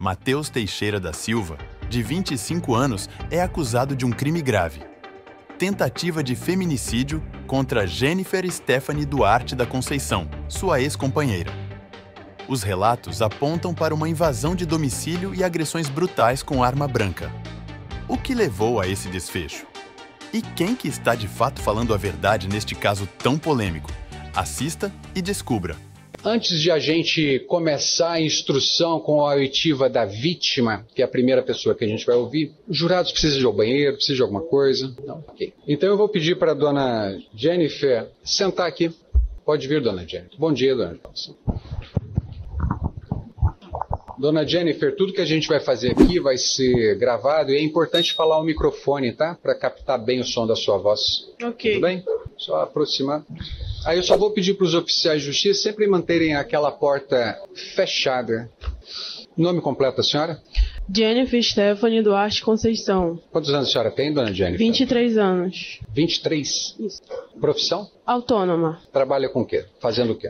Matheus Teixeira da Silva, de 25 anos, é acusado de um crime grave. Tentativa de feminicídio contra Jennifer Stephanie Duarte da Conceição, sua ex-companheira. Os relatos apontam para uma invasão de domicílio e agressões brutais com arma branca. O que levou a esse desfecho? E quem que está de fato falando a verdade neste caso tão polêmico? Assista e descubra. Antes de a gente começar a instrução com a oitiva da vítima, que é a primeira pessoa que a gente vai ouvir, os jurados precisam de ir ao banheiro, precisam de alguma coisa? Não? Ok. Então eu vou pedir para a dona Jennifer sentar aqui. Pode vir, dona Jennifer. Bom dia, dona Jennifer. Dona Jennifer, tudo que a gente vai fazer aqui vai ser gravado e é importante falar ao microfone, tá? Para captar bem o som da sua voz. Ok. Tudo bem? Só aproximar. Aí eu só vou pedir para os oficiais de justiça sempre manterem aquela porta fechada. Nome completo da senhora? Jennifer Stephanie Duarte Conceição. Quantos anos a senhora tem, dona Jennifer? 23 anos. 23? Isso. Profissão? Autônoma. Trabalha com o quê? Fazendo o quê?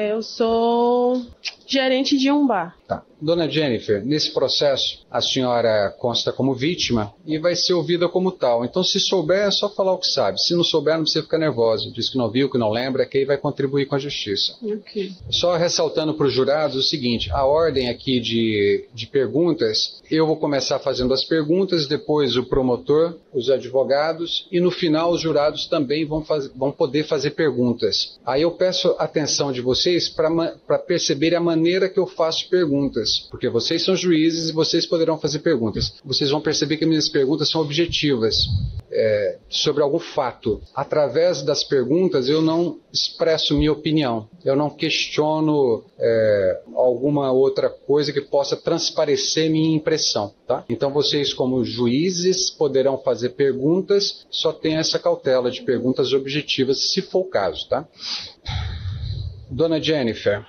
Eu sou gerente de um bar. Tá. Dona Jennifer, nesse processo, a senhora consta como vítima e vai ser ouvida como tal. Então, se souber, é só falar o que sabe. Se não souber, não precisa ficar nervosa. Diz que não viu, que não lembra, que aí vai contribuir com a justiça. Ok. Só ressaltando para os jurados o seguinte, a ordem aqui de perguntas, eu vou começar fazendo as perguntas, depois o promotor, os advogados e no final os jurados também vão poder fazer perguntas. Aí eu peço a atenção de vocês para perceber a maneira que eu faço perguntas. Porque vocês são juízes e vocês poderão fazer perguntas. Vocês vão perceber que minhas perguntas são objetivas, sobre algum fato. Através das perguntas eu não expresso minha opinião. Eu não questiono alguma outra coisa que possa transparecer minha impressão. Tá? Então vocês, como juízes, poderão fazer perguntas, só tenham essa cautela de perguntas objetivas, se for o caso. Tá? Dona Jennifer,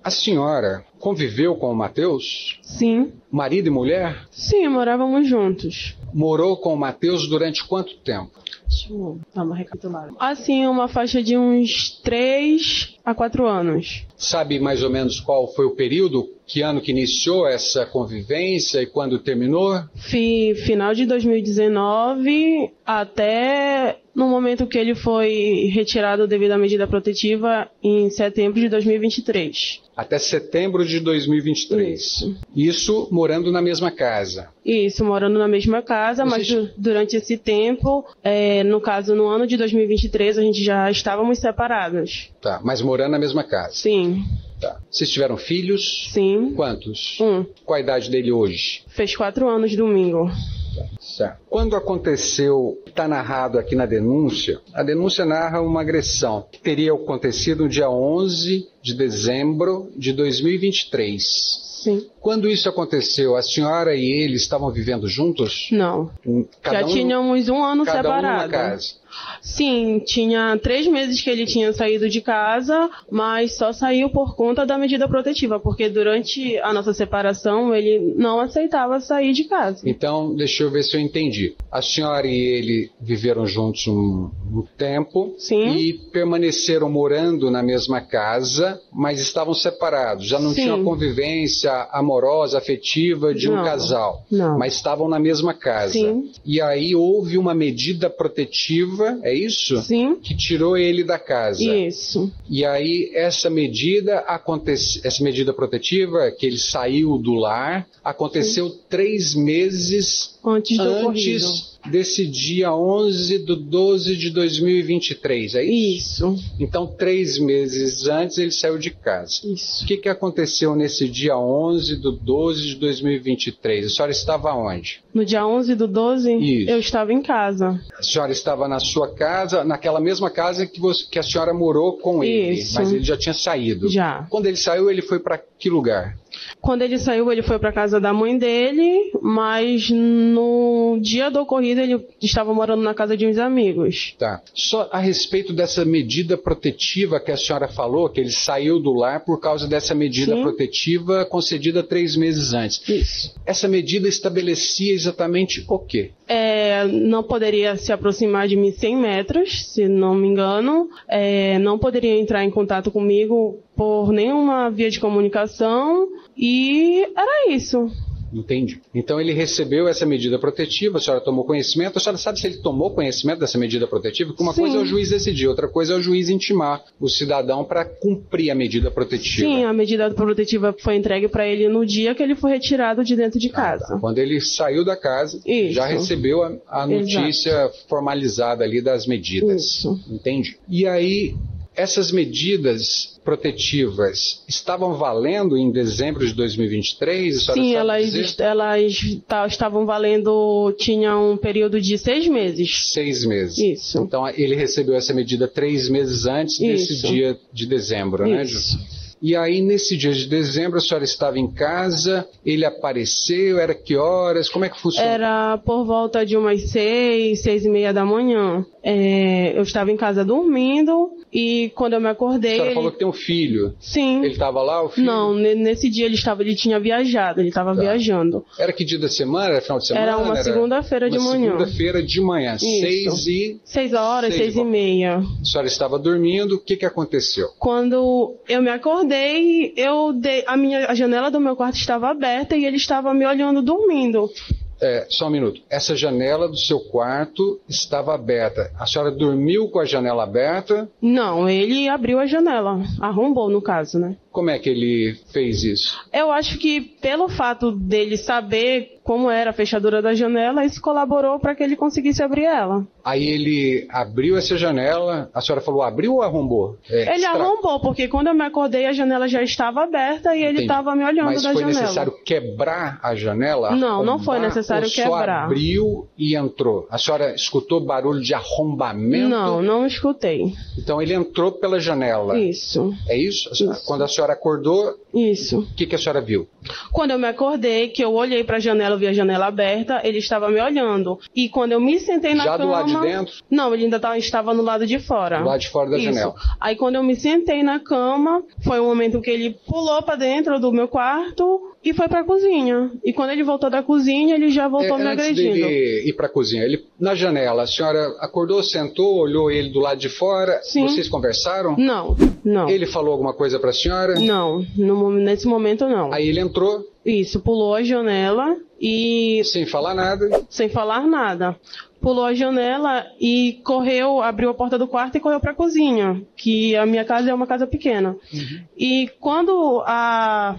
a senhora conviveu com o Matheus? Sim. Marido e mulher? Sim, morávamos juntos. Morou com o Matheus durante quanto tempo? Deixa eu dar uma recapitulada. Assim, uma faixa de uns 3 a 4 anos. Sabe mais ou menos qual foi o período? Que ano que iniciou essa convivência e quando terminou? Final de 2019 até no momento que ele foi retirado devido à medida protetiva em setembro de 2023. Até setembro de 2023. Isso morando na mesma casa? Isso, morando na mesma casa, mas durante esse tempo, no caso, no ano de 2023, a gente já estávamos separados. Tá, mas morando na mesma casa? Sim. Tá. Vocês tiveram filhos? Sim. Quantos? 1. Qual a idade dele hoje? Fez 4 anos domingo. Certo. Quando aconteceu, está narrado aqui na denúncia, a denúncia narra uma agressão que teria acontecido no dia 11 de dezembro de 2023. Sim. Quando isso aconteceu, a senhora e ele estavam vivendo juntos? Não. Já tínhamos 1 ano cada separado. Um numa casa. Sim, tinha 3 meses que ele tinha saído de casa, mas só saiu por conta da medida protetiva, porque durante a nossa separação ele não aceitava sair de casa. Então, deixa eu ver se eu entendi. A senhora e ele viveram juntos um tempo. Sim. E permaneceram morando na mesma casa, mas estavam separados. Já não Sim. tinha convivência amorosa, afetiva de um casal. Não. Mas estavam na mesma casa. Sim. E aí houve uma medida protetiva, é isso? Sim. Que tirou ele da casa. Isso. E aí essa medida protetiva, que ele saiu do lar, aconteceu 3 meses Antes do ocorrido. Desse dia 11/12 de 2023, é isso? Isso. Então, 3 meses antes ele saiu de casa. Isso. O que aconteceu nesse dia 11/12 de 2023? A senhora estava onde? No dia 11/12, Isso. eu estava em casa. A senhora estava na sua casa, naquela mesma casa que a senhora morou com ele, Isso. mas ele já tinha saído. Já. Quando ele saiu, ele foi para que lugar? Quando ele saiu, ele foi para casa da mãe dele, mas no dia do ocorrido ele estava morando na casa de uns amigos. Tá. Só a respeito dessa medida protetiva que a senhora falou, que ele saiu do lar por causa dessa medida Sim. protetiva concedida 3 meses antes. Isso. Essa medida estabelecia exatamente o quê? Não poderia se aproximar de mim 100 metros, se não me engano. Não poderia entrar em contato comigo por nenhuma via de comunicação e era isso. Entendi. Então ele recebeu essa medida protetiva, a senhora tomou conhecimento. A senhora sabe se ele tomou conhecimento dessa medida protetiva? Porque uma Sim. coisa é o juiz decidir, outra coisa é o juiz intimar o cidadão para cumprir a medida protetiva. Sim, a medida protetiva foi entregue para ele no dia que ele foi retirado de dentro de casa. Tá. Quando ele saiu da casa, Isso. já recebeu a notícia formalizada ali das medidas. Isso. Entende? E aí, essas medidas protetivas estavam valendo em dezembro de 2023? Sim, elas estavam valendo, tinha um período de 6 meses. 6 meses. Isso. Então ele recebeu essa medida 3 meses antes desse dia de dezembro, né? Isso. E aí, nesse dia de dezembro, a senhora estava em casa, ele apareceu, era que horas? Como é que funcionou? Era por volta de umas 6h30 da manhã. Eu estava em casa dormindo e quando eu me acordei... A senhora falou que tem um filho. Sim. Ele estava lá, o filho? Não, nesse dia ele tinha viajado, ele estava viajando. Era que dia da semana? Era final de semana? Era uma segunda-feira de manhã. Segunda-feira de manhã, 6 horas, 6h30. A senhora estava dormindo, o que aconteceu? Quando eu me acordei, a janela do meu quarto estava aberta e ele estava me olhando dormindo. Só um minuto. Essa janela do seu quarto estava aberta. A senhora dormiu com a janela aberta? Não, ele abriu a janela. Arrombou, no caso, né? Como é que ele fez isso? Eu acho que pelo fato dele saber como era a fechadura da janela, isso colaborou para que ele conseguisse abrir ela. Aí ele abriu essa janela, a senhora falou abriu ou arrombou? Ele arrombou, porque quando eu me acordei a janela já estava aberta e ele estava me olhando da janela. Mas foi necessário quebrar a janela? Não foi necessário quebrar. Só abriu e entrou? A senhora escutou barulho de arrombamento? Não escutei. Então ele entrou pela janela? Isso. É isso? Isso. Quando a senhora acordou, isso. O que a senhora viu? Quando eu me acordei, que eu olhei para a janela, eu vi a janela aberta, ele estava me olhando. E quando eu me sentei na cama... Já do lado de dentro? Não, ele ainda estava no lado de fora. Do lado de fora da janela. Aí quando eu me sentei na cama, foi o momento que ele pulou para dentro do meu quarto e foi para a cozinha. E quando ele voltou da cozinha, ele já voltou me agredindo. Antes dele ir para a cozinha, ele na janela, a senhora acordou, sentou, olhou ele do lado de fora? Sim. Vocês conversaram? Não. Ele falou alguma coisa para a senhora? Não, nesse momento não. Aí ele entrou? Isso, pulou a janela e... Sem falar nada? Sem falar nada. Pulou a janela e correu, abriu a porta do quarto e correu para a cozinha, que a minha casa é uma casa pequena. Uhum. E quando a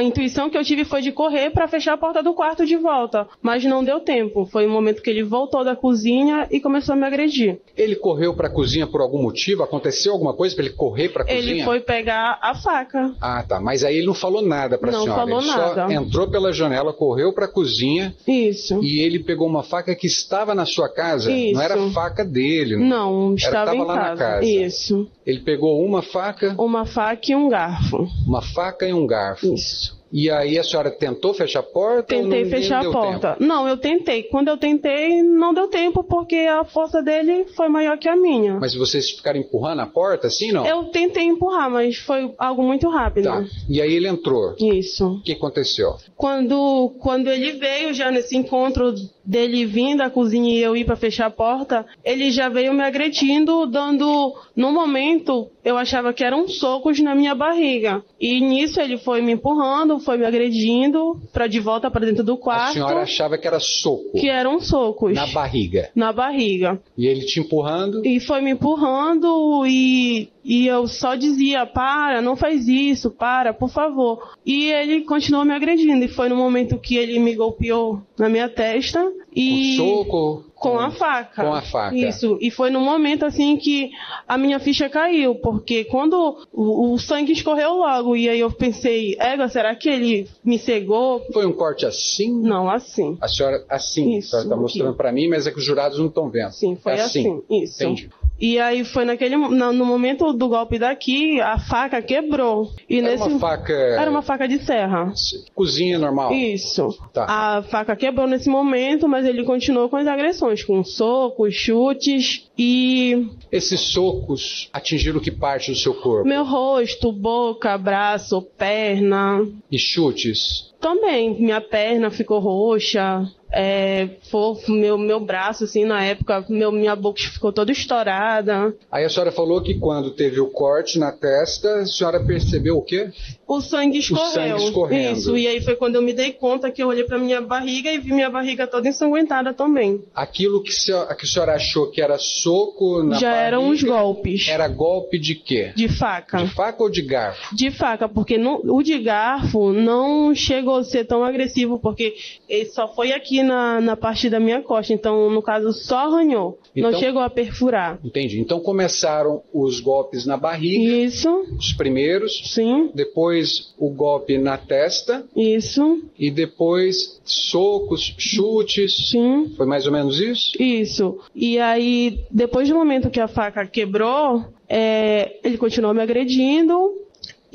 intuição que eu tive foi de correr para fechar a porta do quarto de volta, mas não deu tempo. Foi o momento que ele voltou da cozinha e começou a me agredir. Ele correu para a cozinha por algum motivo? Aconteceu alguma coisa para ele correr para a cozinha? Ele foi pegar a faca. Ah, tá. Mas aí ele não falou nada para a senhora? Não falou nada. Só entrou pela janela, correu para a cozinha. Isso. E ele pegou uma faca que estava na sua casa? Isso. Não era faca dele? Não, estava em lá casa. Na casa. Isso. Ele pegou uma faca? Uma faca e um garfo. Uma faca e um garfo. Isso. E aí a senhora tentou fechar a porta? Tentei fechar a porta. Não, eu tentei. Quando eu tentei, não deu tempo porque a força dele foi maior que a minha. Mas vocês ficaram empurrando a porta assim, não? Eu tentei empurrar, mas foi algo muito rápido. Tá. E aí ele entrou? Isso. O que aconteceu? Quando ele veio já nesse encontro dele vir da cozinha e eu ir para fechar a porta, ele já veio me agredindo, dando... No momento, eu achava que eram socos na minha barriga. E nisso ele foi me empurrando, foi me agredindo de volta para dentro do quarto. A senhora achava que era soco? Que eram socos. Na barriga? Na barriga. E ele te empurrando? E foi me empurrando e eu só dizia, para, não faz isso, para, por favor. E ele continuou me agredindo. E foi no momento que ele me golpeou na minha testa. E... Com soco? Com a faca. Com a faca. Isso. E foi no momento assim que a minha ficha caiu, porque quando o sangue escorreu logo, e aí eu pensei, será que ele me cegou? Foi um corte assim? Não, assim. A senhora, assim, isso, a senhora está mostrando para mim, mas é que os jurados não estão vendo. Sim, foi assim. Isso. Entendi. E aí foi no momento do golpe daqui, a faca quebrou. E Era uma faca de serra. Cozinha normal? Isso. Tá. A faca quebrou nesse momento, mas ele continuou com as agressões, com socos, chutes e... Esses socos atingiram que parte do seu corpo? Meu rosto, boca, braço, perna. E chutes? Também, minha perna ficou roxa, meu braço, assim, na época, minha boca ficou toda estourada. Aí a senhora falou que quando teve o corte na testa, a senhora percebeu o quê? O sangue escorreu. O sangue escorrendo. Isso, e aí foi quando eu me dei conta que eu olhei pra minha barriga e vi minha barriga toda ensanguentada também. Aquilo que a senhora achou que era soco na Já barriga, eram uns golpes. Era golpe de quê? De faca. De faca ou de garfo? De faca, porque o de garfo não chegou a ser tão agressivo, porque ele só foi aqui na parte da minha costa, então no caso só arranhou, então, não chegou a perfurar. Entendi, então começaram os golpes na barriga. Isso. Os primeiros. Sim. Depois o golpe na testa. Isso. E depois socos, chutes. Sim. Foi mais ou menos isso? Isso. E aí, depois do momento que a faca quebrou, ele continuou me agredindo.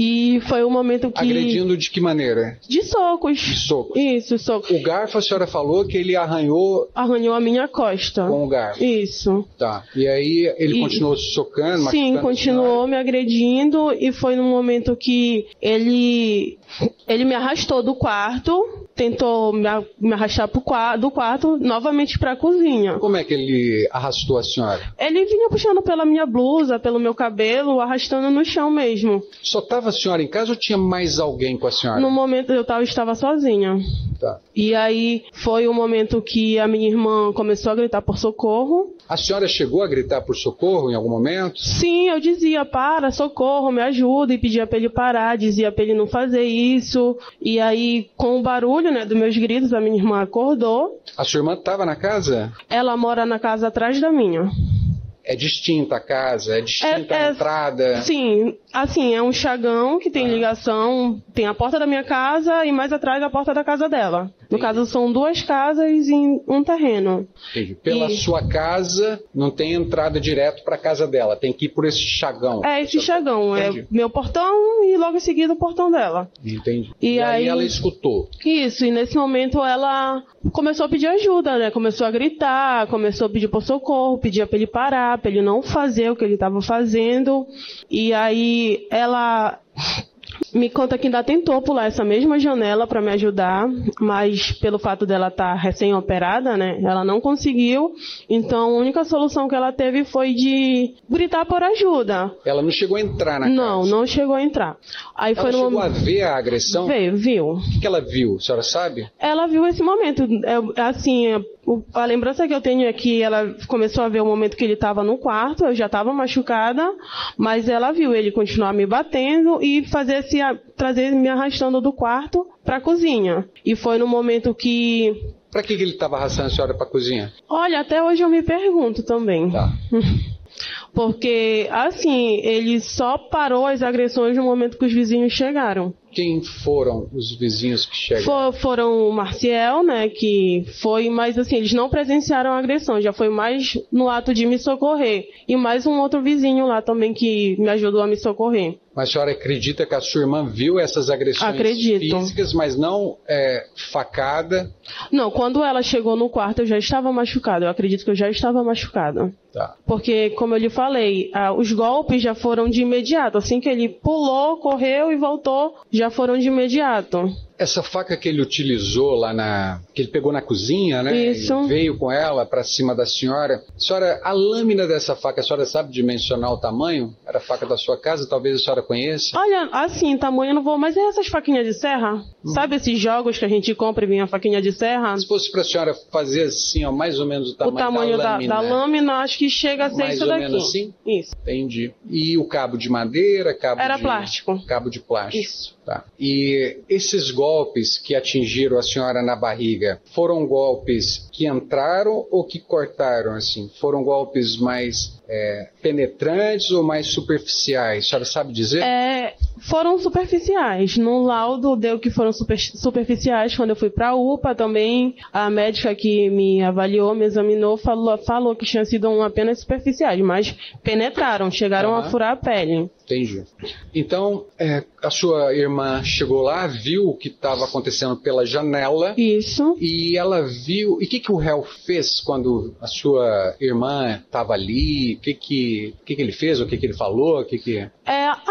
E foi o momento que... Agredindo de que maneira? De socos. De socos. Isso, socos. O garfo, a senhora falou que ele arranhou... Arranhou a minha costa. Com o garfo. Isso. Tá. E aí ele continuou socando, sim, continuou me agredindo. E foi no momento que ele me arrastou do quarto, tentou me arrastar do quarto novamente para a cozinha. Como é que ele arrastou a senhora? Ele vinha puxando pela minha blusa, pelo meu cabelo, arrastando no chão mesmo. Só estava a senhora em casa ou tinha mais alguém com a senhora? No momento eu estava sozinha. Tá. E aí foi o momento que a minha irmã começou a gritar por socorro. A senhora chegou a gritar por socorro em algum momento? Sim, eu dizia, para, socorro, me ajuda, e pedia para ele parar, dizia para ele não fazer isso. E aí, com o barulho, né, dos meus gritos, a minha irmã acordou. A sua irmã estava na casa? Ela mora na casa atrás da minha. É distinta a casa? É distinta a entrada? Sim, assim, é um chagão que tem ligação, tem a porta da minha casa e mais atrás a porta da casa dela. No caso, são duas casas em um terreno. Entendi. Pela sua casa, não tem entrada direto para a casa dela, tem que ir por esse chagão. Esse chagão. Entendi. É meu portão e logo em seguida o portão dela. Entendi. E aí ela escutou. Isso, e nesse momento ela começou a pedir ajuda, né? Começou a gritar, começou a pedir por socorro, pedia para ele parar, para ele não fazer o que ele estava fazendo. E aí ela me conta que ainda tentou pular essa mesma janela para me ajudar, mas pelo fato dela estar recém-operada, né, ela não conseguiu. Então a única solução que ela teve foi de gritar por ajuda. Ela não chegou a entrar na casa? Não chegou a entrar. Aí ela chegou a ver a agressão? Viu. O que ela viu, a senhora sabe? Ela viu esse momento, assim... A lembrança que eu tenho é que ela começou a ver o momento que ele estava no quarto, eu já estava machucada, mas ela viu ele continuar me batendo e trazer me arrastando do quarto para a cozinha. E foi no momento que... Para que ele estava arrastando a senhora para a cozinha? Olha, até hoje eu me pergunto também. Tá. Porque, assim, ele só parou as agressões no momento que os vizinhos chegaram. Quem foram os vizinhos que chegaram? Foram o Marciel, né, que foi, mas assim, eles não presenciaram a agressão, já foi mais no ato de me socorrer. E mais um outro vizinho lá também que me ajudou a me socorrer. Mas a senhora acredita que a sua irmã viu essas agressões físicas, mas não facada? Não, quando ela chegou no quarto eu já estava machucada, eu acredito que eu já estava machucada. Tá. Porque, como eu lhe falei, os golpes já foram de imediato, assim que ele pulou, correu e voltou, já foram de imediato. Essa faca que ele utilizou lá que ele pegou na cozinha, né? Isso. E veio com ela para cima da senhora. Senhora, a lâmina dessa faca, a senhora sabe dimensionar o tamanho? Era a faca da sua casa, talvez a senhora conheça? Olha, assim, tamanho eu não vou, mas é essas faquinhas de serra? Sabe esses jogos que a gente compra e vem a faquinha de serra? Se fosse para a senhora fazer assim, ó, mais ou menos o tamanho da lâmina. Da lâmina, acho que chega a ser mais isso daqui. Mais ou menos assim? Isso. Entendi. E o cabo de madeira? Era plástico. Cabo de plástico. Isso. Tá. E esses golpes que atingiram a senhora na barriga, foram golpes que entraram ou que cortaram, assim? Foram golpes mais penetrantes ou mais superficiais? A senhora sabe dizer? Foram superficiais. No laudo deu que foram superficiais. Quando eu fui para a UPA também, a médica que me avaliou, me examinou, falou que tinham sido apenas superficiais, mas penetraram, chegaram a furar a pele. Entendi. Então, a sua irmã chegou lá, viu o que estava acontecendo pela janela. Isso. E ela viu... E o que o réu fez quando a sua irmã estava ali? que ele fez, o que ele falou,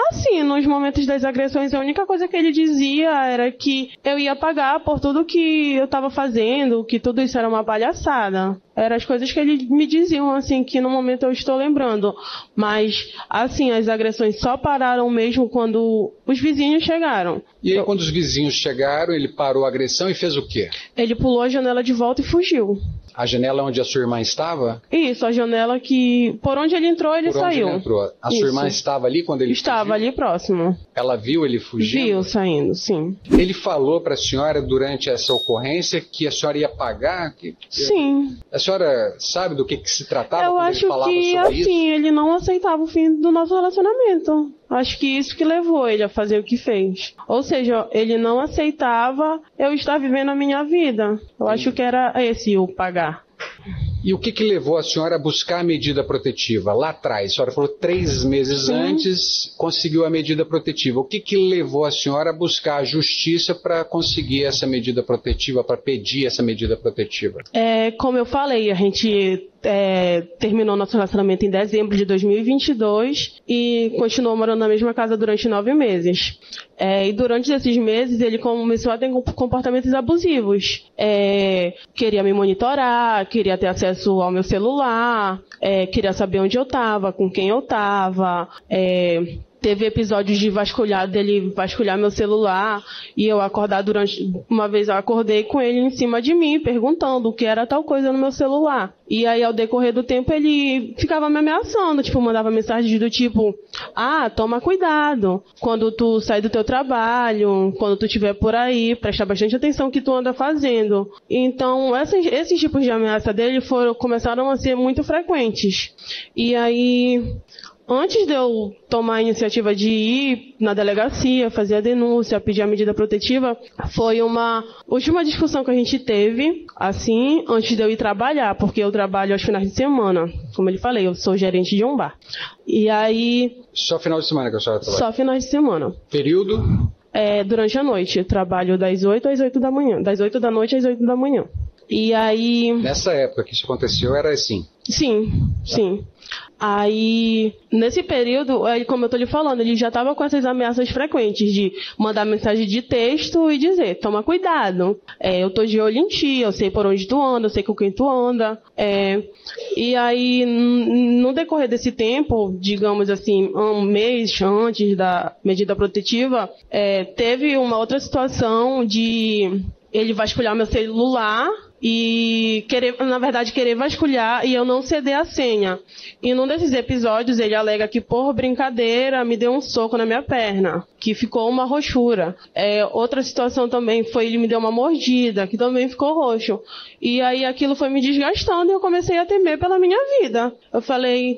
Assim, nos momentos das agressões, a única coisa que ele dizia era que eu ia pagar por tudo que eu estava fazendo, que tudo isso era uma palhaçada. Eram as coisas que ele me diziam, assim, que no momento eu estou lembrando. Mas, assim, as agressões só pararam mesmo quando os vizinhos chegaram. E aí, quando os vizinhos chegaram, ele parou a agressão e fez o quê? Ele pulou a janela de volta e fugiu. A janela onde a sua irmã estava? Isso, a janela que... Por onde ele entrou, ele saiu. Ele entrou. A sua irmã estava ali quando ele Estava fugiu? ali próximo. Ela viu ele fugindo? Viu, saindo, sim. Ele falou para a senhora durante essa ocorrência que a senhora ia pagar? Sim. A senhora sabe do que se tratava eu quando acho ele falava que, sobre isso? assim, ele não aceitava o fim do nosso relacionamento. Acho que isso que levou ele a fazer o que fez. Ou seja, ele não aceitava eu estar vivendo a minha vida. Eu acho que era esse o pagar. E o que levou a senhora a buscar a medida protetiva lá atrás? A senhora falou 3 meses antes conseguiu a medida protetiva. O que levou a senhora a buscar a justiça para conseguir essa medida protetiva, para pedir essa medida protetiva? Como eu falei, a gente terminou nosso relacionamento em dezembro de 2022 e continuou morando na mesma casa durante 9 meses. E durante esses meses ele começou a ter comportamentos abusivos. Queria me monitorar, queria ter acesso ao meu celular, queria saber onde eu estava, com quem eu estava. Teve episódios dele vasculhar meu celular e eu acordar uma vez eu acordei com ele em cima de mim, perguntando o que era tal coisa no meu celular. E aí, ao decorrer do tempo, ele ficava me ameaçando, mandava mensagens do tipo, toma cuidado, quando tu sair do teu trabalho, quando tu estiver por aí, presta bastante atenção no que tu anda fazendo. Então, esses tipos de ameaça dele começaram a ser muito frequentes. E aí... Antes de eu tomar a iniciativa de ir na delegacia, fazer a denúncia, pedir a medida protetiva, foi uma última discussão que a gente teve, assim, antes de eu ir trabalhar, porque eu trabalho aos finais de semana. Como eu falei, eu sou gerente de um bar. E aí... Só final de semana que a senhora trabalha? Só finais de semana. Período? Durante a noite. Eu trabalho das 8 às 8 da manhã. Das 8 da noite às 8 da manhã. E aí... Nessa época que isso aconteceu, era assim? Sim. Aí, nesse período, como eu tô lhe falando, ele já estava com essas ameaças frequentes de mandar mensagem de texto e dizer, toma cuidado, eu tô de olho em ti, eu sei por onde tu anda, eu sei com quem tu anda. E aí, no decorrer desse tempo, digamos assim, um mês antes da medida protetiva, teve uma outra situação de ele vasculhar meu celular e querer vasculhar e eu não ceder a senha. E num desses episódios ele alega que por brincadeira me deu um soco na minha perna, que ficou uma roxura. Outra situação também foi ele me deu uma mordida, que também ficou roxo. E aí aquilo foi me desgastando e eu comecei a temer pela minha vida. Eu falei,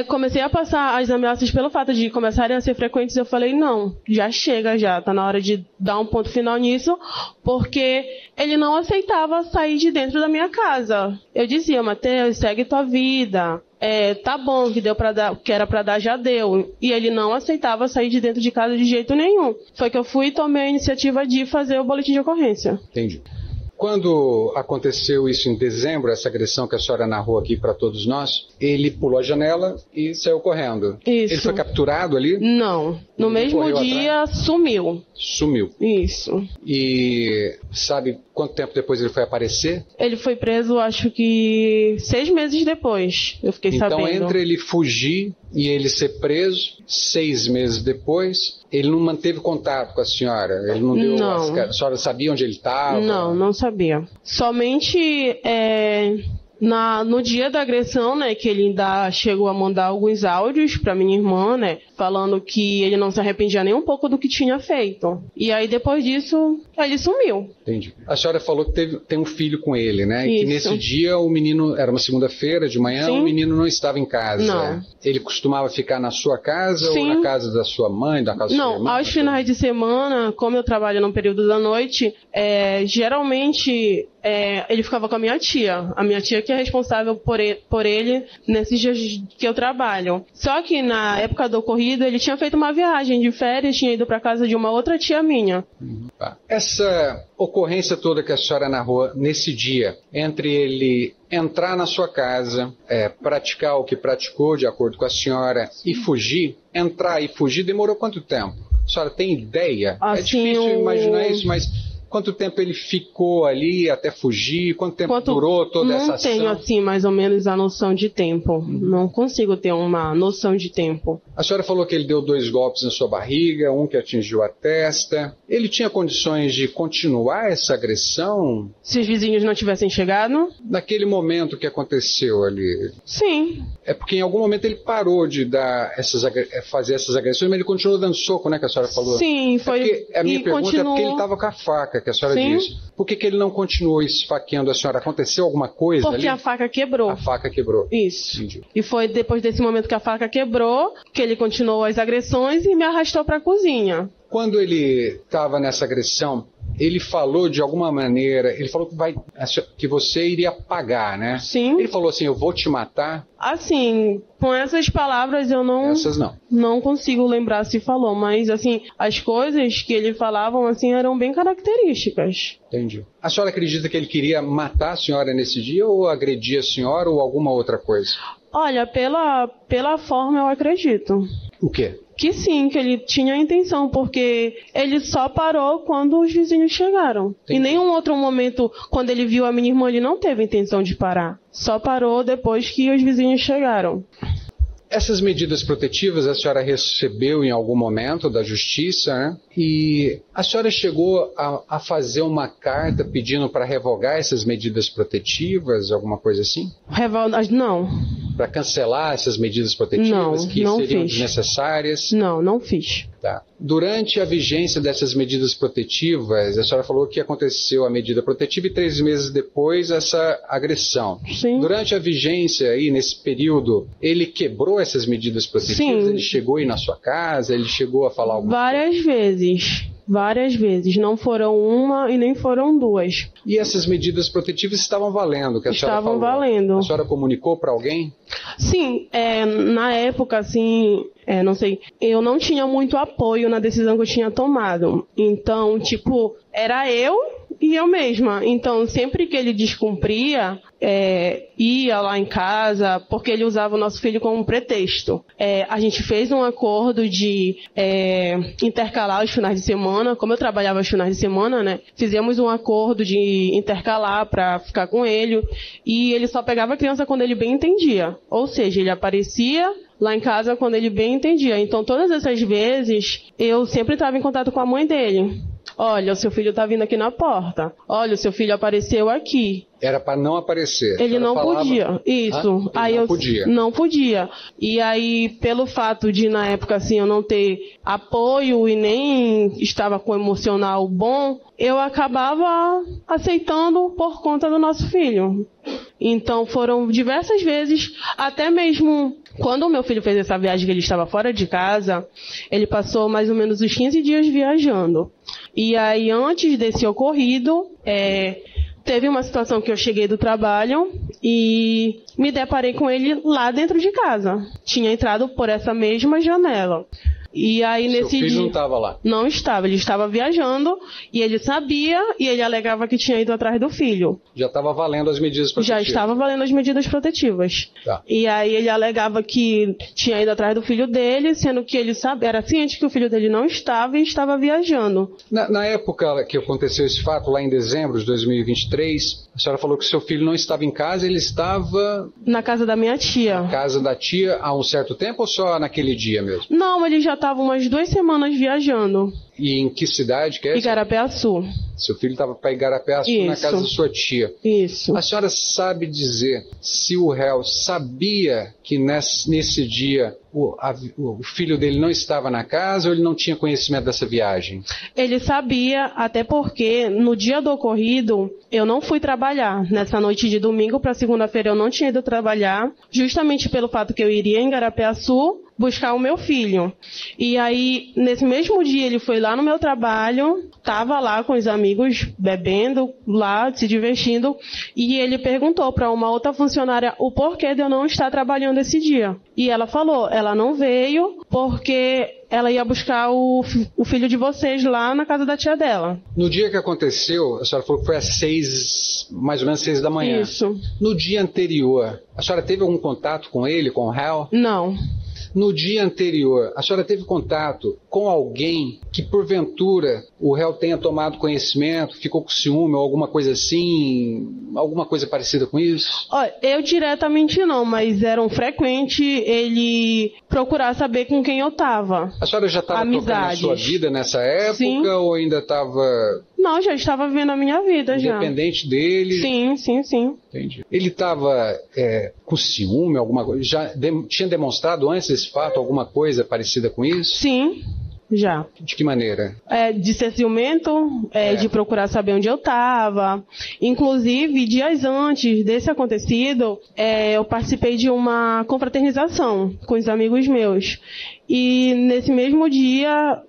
comecei a passar as ameaças pelo fato de começarem a ser frequentes. Eu falei, não, já chega já, tá na hora de dar um ponto final nisso, porque ele não aceitava sair de dentro da minha casa. Eu dizia, Matheus, segue tua vida. Tá bom, que era pra dar, já deu. E ele não aceitava sair de dentro de casa de jeito nenhum. Foi que eu fui e tomei a iniciativa de fazer o boletim de ocorrência. Entendi. Quando aconteceu isso em dezembro, essa agressão que a senhora narrou aqui para todos nós, ele pulou a janela e saiu correndo. Isso. Ele foi capturado ali? Não. No mesmo dia, sumiu. Sumiu. Isso. E sabe quanto tempo depois ele foi aparecer? Ele foi preso, acho que 6 meses depois, eu fiquei sabendo. Então, entre ele fugir e ele ser preso, 6 meses depois, ele não manteve contato com a senhora? Ele não deu... Não. A senhora sabia onde ele estava? Não sabia. Somente no dia da agressão, né, que ele ainda chegou a mandar alguns áudios pra minha irmã, né, falando que ele não se arrependia nem um pouco do que tinha feito. E aí, depois disso, ele sumiu. Entendi. A senhora falou que tem um filho com ele, né? Isso. E que nesse dia o menino, era uma segunda-feira de manhã, Sim. O menino não estava em casa. Não. Ele costumava ficar na sua casa? Sim. Ou na casa da sua mãe, da casa da sua irmã? Não, aos finais de semana, como eu trabalho no período da noite, geralmente ele ficava com a minha tia. A minha tia que é responsável por ele nesses dias que eu trabalho. Só que na época do ocorrido, ele tinha feito uma viagem de férias, tinha ido para casa de uma outra tia minha. Tá. Essa ocorrência toda que a senhora narrou nesse dia, entre ele entrar na sua casa, praticar o que praticou, de acordo com a senhora, e fugir, entrar e fugir, demorou quanto tempo? A senhora tem ideia? Assim, é difícil imaginar isso, mas quanto tempo ele ficou ali até fugir? Quanto tempo durou toda essa ação? Não tenho, assim, mais ou menos a noção de tempo. Não consigo ter uma noção de tempo. A senhora falou que ele deu 2 golpes na sua barriga, um que atingiu a testa. Ele tinha condições de continuar essa agressão? Se os vizinhos não tivessem chegado? Naquele momento que aconteceu ali? Sim. É porque em algum momento ele parou de fazer essas agressões, mas ele continuou dando soco, né, que a senhora falou? Sim, foi. A minha pergunta é porque ele estava com a faca, que a senhora disse. Por que ele não continuou esfaqueando a senhora? Aconteceu alguma coisa ali? Porque a faca quebrou. A faca quebrou. Isso. Entendi. E foi depois desse momento que a faca quebrou, que ele continuou as agressões e me arrastou para a cozinha. Quando ele estava nessa agressão, ele falou de alguma maneira, ele falou que você iria pagar, né? Sim. Ele falou assim, eu vou te matar? Assim, com essas palavras eu não... Essas não. Não consigo lembrar se falou, mas assim, as coisas que ele falavam assim eram bem características. Entendi. A senhora acredita que ele queria matar a senhora nesse dia ou agredir a senhora ou alguma outra coisa? Olha, pela forma eu acredito. O quê? Que sim, que ele tinha a intenção, porque ele só parou quando os vizinhos chegaram. Entendi. Em nenhum outro momento, quando ele viu a minha irmã, ele não teve intenção de parar. Só parou depois que os vizinhos chegaram. Essas medidas protetivas a senhora recebeu em algum momento da justiça, né? E a senhora chegou a fazer uma carta pedindo para revogar essas medidas protetivas, alguma coisa assim? Não. Para cancelar essas medidas protetivas que seriam desnecessárias? Não fiz. Tá. Durante a vigência dessas medidas protetivas, a senhora falou que aconteceu a medida protetiva e 3 meses depois essa agressão. Sim. Durante a vigência aí, nesse período, ele quebrou essas medidas protetivas? Sim. Ele chegou aí na sua casa? Ele chegou a falar alguma coisa? Várias vezes. Não foram uma e nem foram 2. E essas medidas protetivas estavam valendo, que a senhora falou? Estavam valendo. A senhora comunicou para alguém? Sim, na época, assim, não sei, eu não tinha muito apoio na decisão que eu tinha tomado. Então, tipo, era eu e eu mesma. Então, sempre que ele descumpria, ia lá em casa, porque ele usava o nosso filho como pretexto. A gente fez um acordo de intercalar os finais de semana. Como eu trabalhava os finais de semana, né? Fizemos um acordo de intercalar para ficar com ele. E ele só pegava a criança quando ele bem entendia. Ou seja, ele aparecia lá em casa quando ele bem entendia. Então, todas essas vezes, eu sempre estava em contato com a mãe dele. Olha, o seu filho está vindo aqui na porta. Olha, o seu filho apareceu aqui. Era para não aparecer. Ele não podia. Isso. Aí eu não podia. E aí, pelo fato de, na época, assim, eu não ter apoio e nem estava com emocional bom, eu acabava aceitando por conta do nosso filho. Então, foram diversas vezes, até mesmo quando o meu filho fez essa viagem que ele estava fora de casa, ele passou mais ou menos uns 15 dias viajando. E aí, antes desse ocorrido, teve uma situação que eu cheguei do trabalho e me deparei com ele lá dentro de casa. Tinha entrado por essa mesma janela. E aí, nesse dia... Seu filho não estava lá? Não estava, ele estava viajando e ele sabia e ele alegava que tinha ido atrás do filho. Já estava valendo as medidas protetivas? Já estava valendo as medidas protetivas. Tá. E aí ele alegava que tinha ido atrás do filho dele, sendo que ele era ciente que o filho dele não estava e estava viajando. Na época que aconteceu esse fato, lá em dezembro de 2023, a senhora falou que seu filho não estava em casa, ele estava... Na casa da minha tia. Na casa da tia há um certo tempo ou só naquele dia mesmo? Não, ele já estava umas 2 semanas viajando. E em que cidade que é? Igarapé-Açu. Seu filho estava para Igarapé-Açu, na casa da sua tia. Isso. A senhora sabe dizer se o réu sabia que nesse dia o filho dele não estava na casa ou ele não tinha conhecimento dessa viagem? Ele sabia, até porque no dia do ocorrido eu não fui trabalhar. Nessa noite de domingo para segunda-feira eu não tinha ido trabalhar, justamente pelo fato que eu iria em Igarapé-Açu buscar o meu filho. E aí, nesse mesmo dia, ele foi lá no meu trabalho, estava lá com os amigos, bebendo lá, se divertindo, e ele perguntou para uma outra funcionária o porquê de eu não estar trabalhando esse dia. E ela falou, ela não veio porque ela ia buscar o filho de vocês lá na casa da tia dela. No dia que aconteceu, a senhora falou que foi às 6, mais ou menos 6 da manhã. Isso. No dia anterior, a senhora teve algum contato com ele, com o réu? Não. No dia anterior, a senhora teve contato com alguém que, porventura, o réu tenha tomado conhecimento, ficou com ciúme ou alguma coisa assim, alguma coisa parecida com isso? Olha, eu diretamente não, mas era um frequente ele procurar saber com quem eu estava. A senhora já estava tocando a sua vida nessa época? Sim. Ou ainda estava... Não, já estava vivendo a minha vida já. Independente dele? Sim. Entendi. Ele estava com ciúme, alguma coisa? Já tinha demonstrado antes desse fato alguma coisa parecida com isso? Sim, já. De que maneira? De ser ciumento, de procurar saber onde eu estava. Inclusive, dias antes desse acontecido, eu participei de uma confraternização com os amigos meus. E nesse mesmo dia,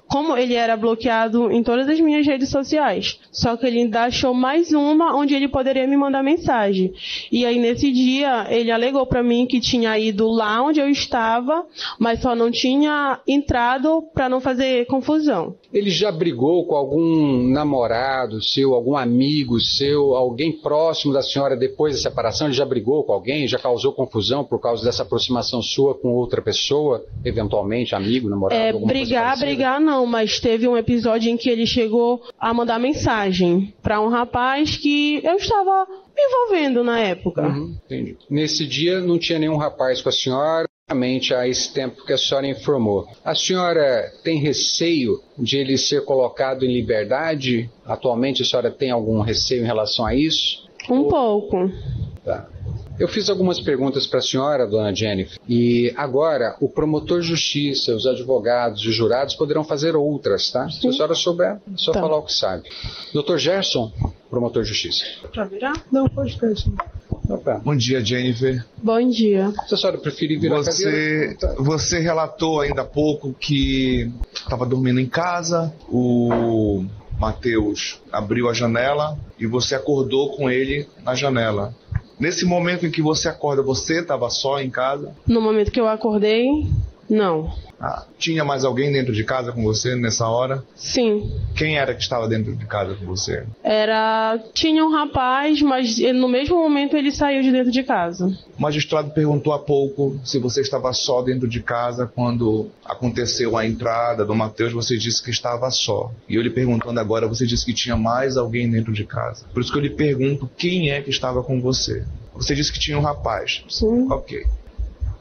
como ele era bloqueado em todas as minhas redes sociais, só que ele ainda achou mais uma onde ele poderia me mandar mensagem. E aí nesse dia, ele alegou para mim que tinha ido lá onde eu estava, mas só não tinha entrado para não fazer confusão. Ele já brigou com algum namorado seu, algum amigo seu, alguém próximo da senhora depois da separação? Ele já brigou com alguém? Já causou confusão por causa dessa aproximação sua com outra pessoa? Eventualmente, amigo, namorado, alguma coisa parecida? Brigar não, mas teve um episódio em que ele chegou a mandar mensagem para um rapaz que eu estava me envolvendo na época. Entendi. Nesse dia não tinha nenhum rapaz com a senhora, a esse tempo que a senhora informou. A senhora tem receio de ele ser colocado em liberdade? Atualmente a senhora tem algum receio em relação a isso? Um pouco. Tá. Eu fiz algumas perguntas para a senhora, dona Jennifer, e agora o promotor de justiça, os advogados e os jurados poderão fazer outras, tá? Se a senhora souber, é só falar o que sabe. Dr. Gerson, promotor de justiça. Para virar? Não, pode ficar assim. Bom dia, Jennifer. Bom dia. Se a senhora preferir virar a cadeira... Você relatou ainda há pouco que estava dormindo em casa, o Matheus abriu a janela e você acordou com ele na janela. Nesse momento em que você acorda, você estava só em casa? No momento que eu acordei, não. Tinha mais alguém dentro de casa com você nessa hora? Sim. Quem era que estava dentro de casa com você? Tinha um rapaz, mas no mesmo momento ele saiu de dentro de casa. O magistrado perguntou há pouco se você estava só dentro de casa quando aconteceu a entrada do Matheus. Você disse que estava só. E eu lhe perguntando agora, você disse que tinha mais alguém dentro de casa. Por isso que eu lhe pergunto quem é que estava com você. Você disse que tinha um rapaz. Sim. Ok.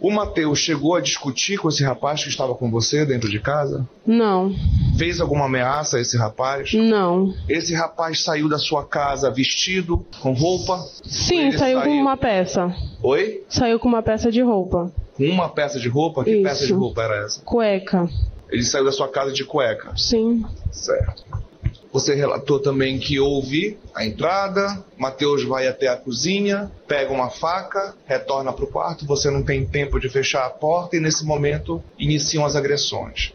O Matheus chegou a discutir com esse rapaz que estava com você dentro de casa? Não. Fez alguma ameaça a esse rapaz? Não. Esse rapaz saiu da sua casa vestido, com roupa? Sim, saiu com uma peça. Oi? Saiu com uma peça de roupa. Com uma peça de roupa? Que peça de roupa era essa? Cueca. Ele saiu da sua casa de cueca? Sim. Certo. Você relatou também que houve a entrada, Matheus vai até a cozinha, pega uma faca, retorna para o quarto, você não tem tempo de fechar a porta e nesse momento iniciam as agressões.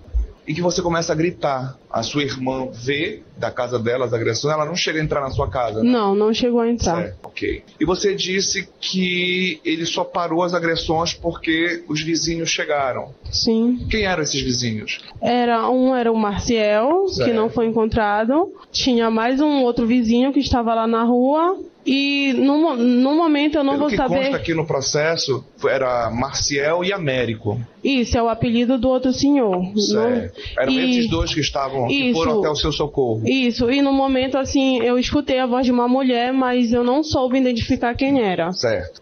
E que você começa a gritar. A sua irmã vê da casa dela as agressões, ela não chega a entrar na sua casa, né? Não chegou a entrar. Certo, ok. E você disse que ele só parou as agressões porque os vizinhos chegaram. Sim. Quem eram esses vizinhos? Era o Marcial, certo, que não foi encontrado. Tinha mais um outro vizinho que estava lá na rua. E no momento eu não vou saber... O que consta aqui no processo era Marcial e Américo. Isso, é o apelido do outro senhor. Certo. Eram esses dois que estavam, que foram até o seu socorro. Isso, e no momento assim, eu escutei a voz de uma mulher, mas eu não soube identificar quem era. Certo.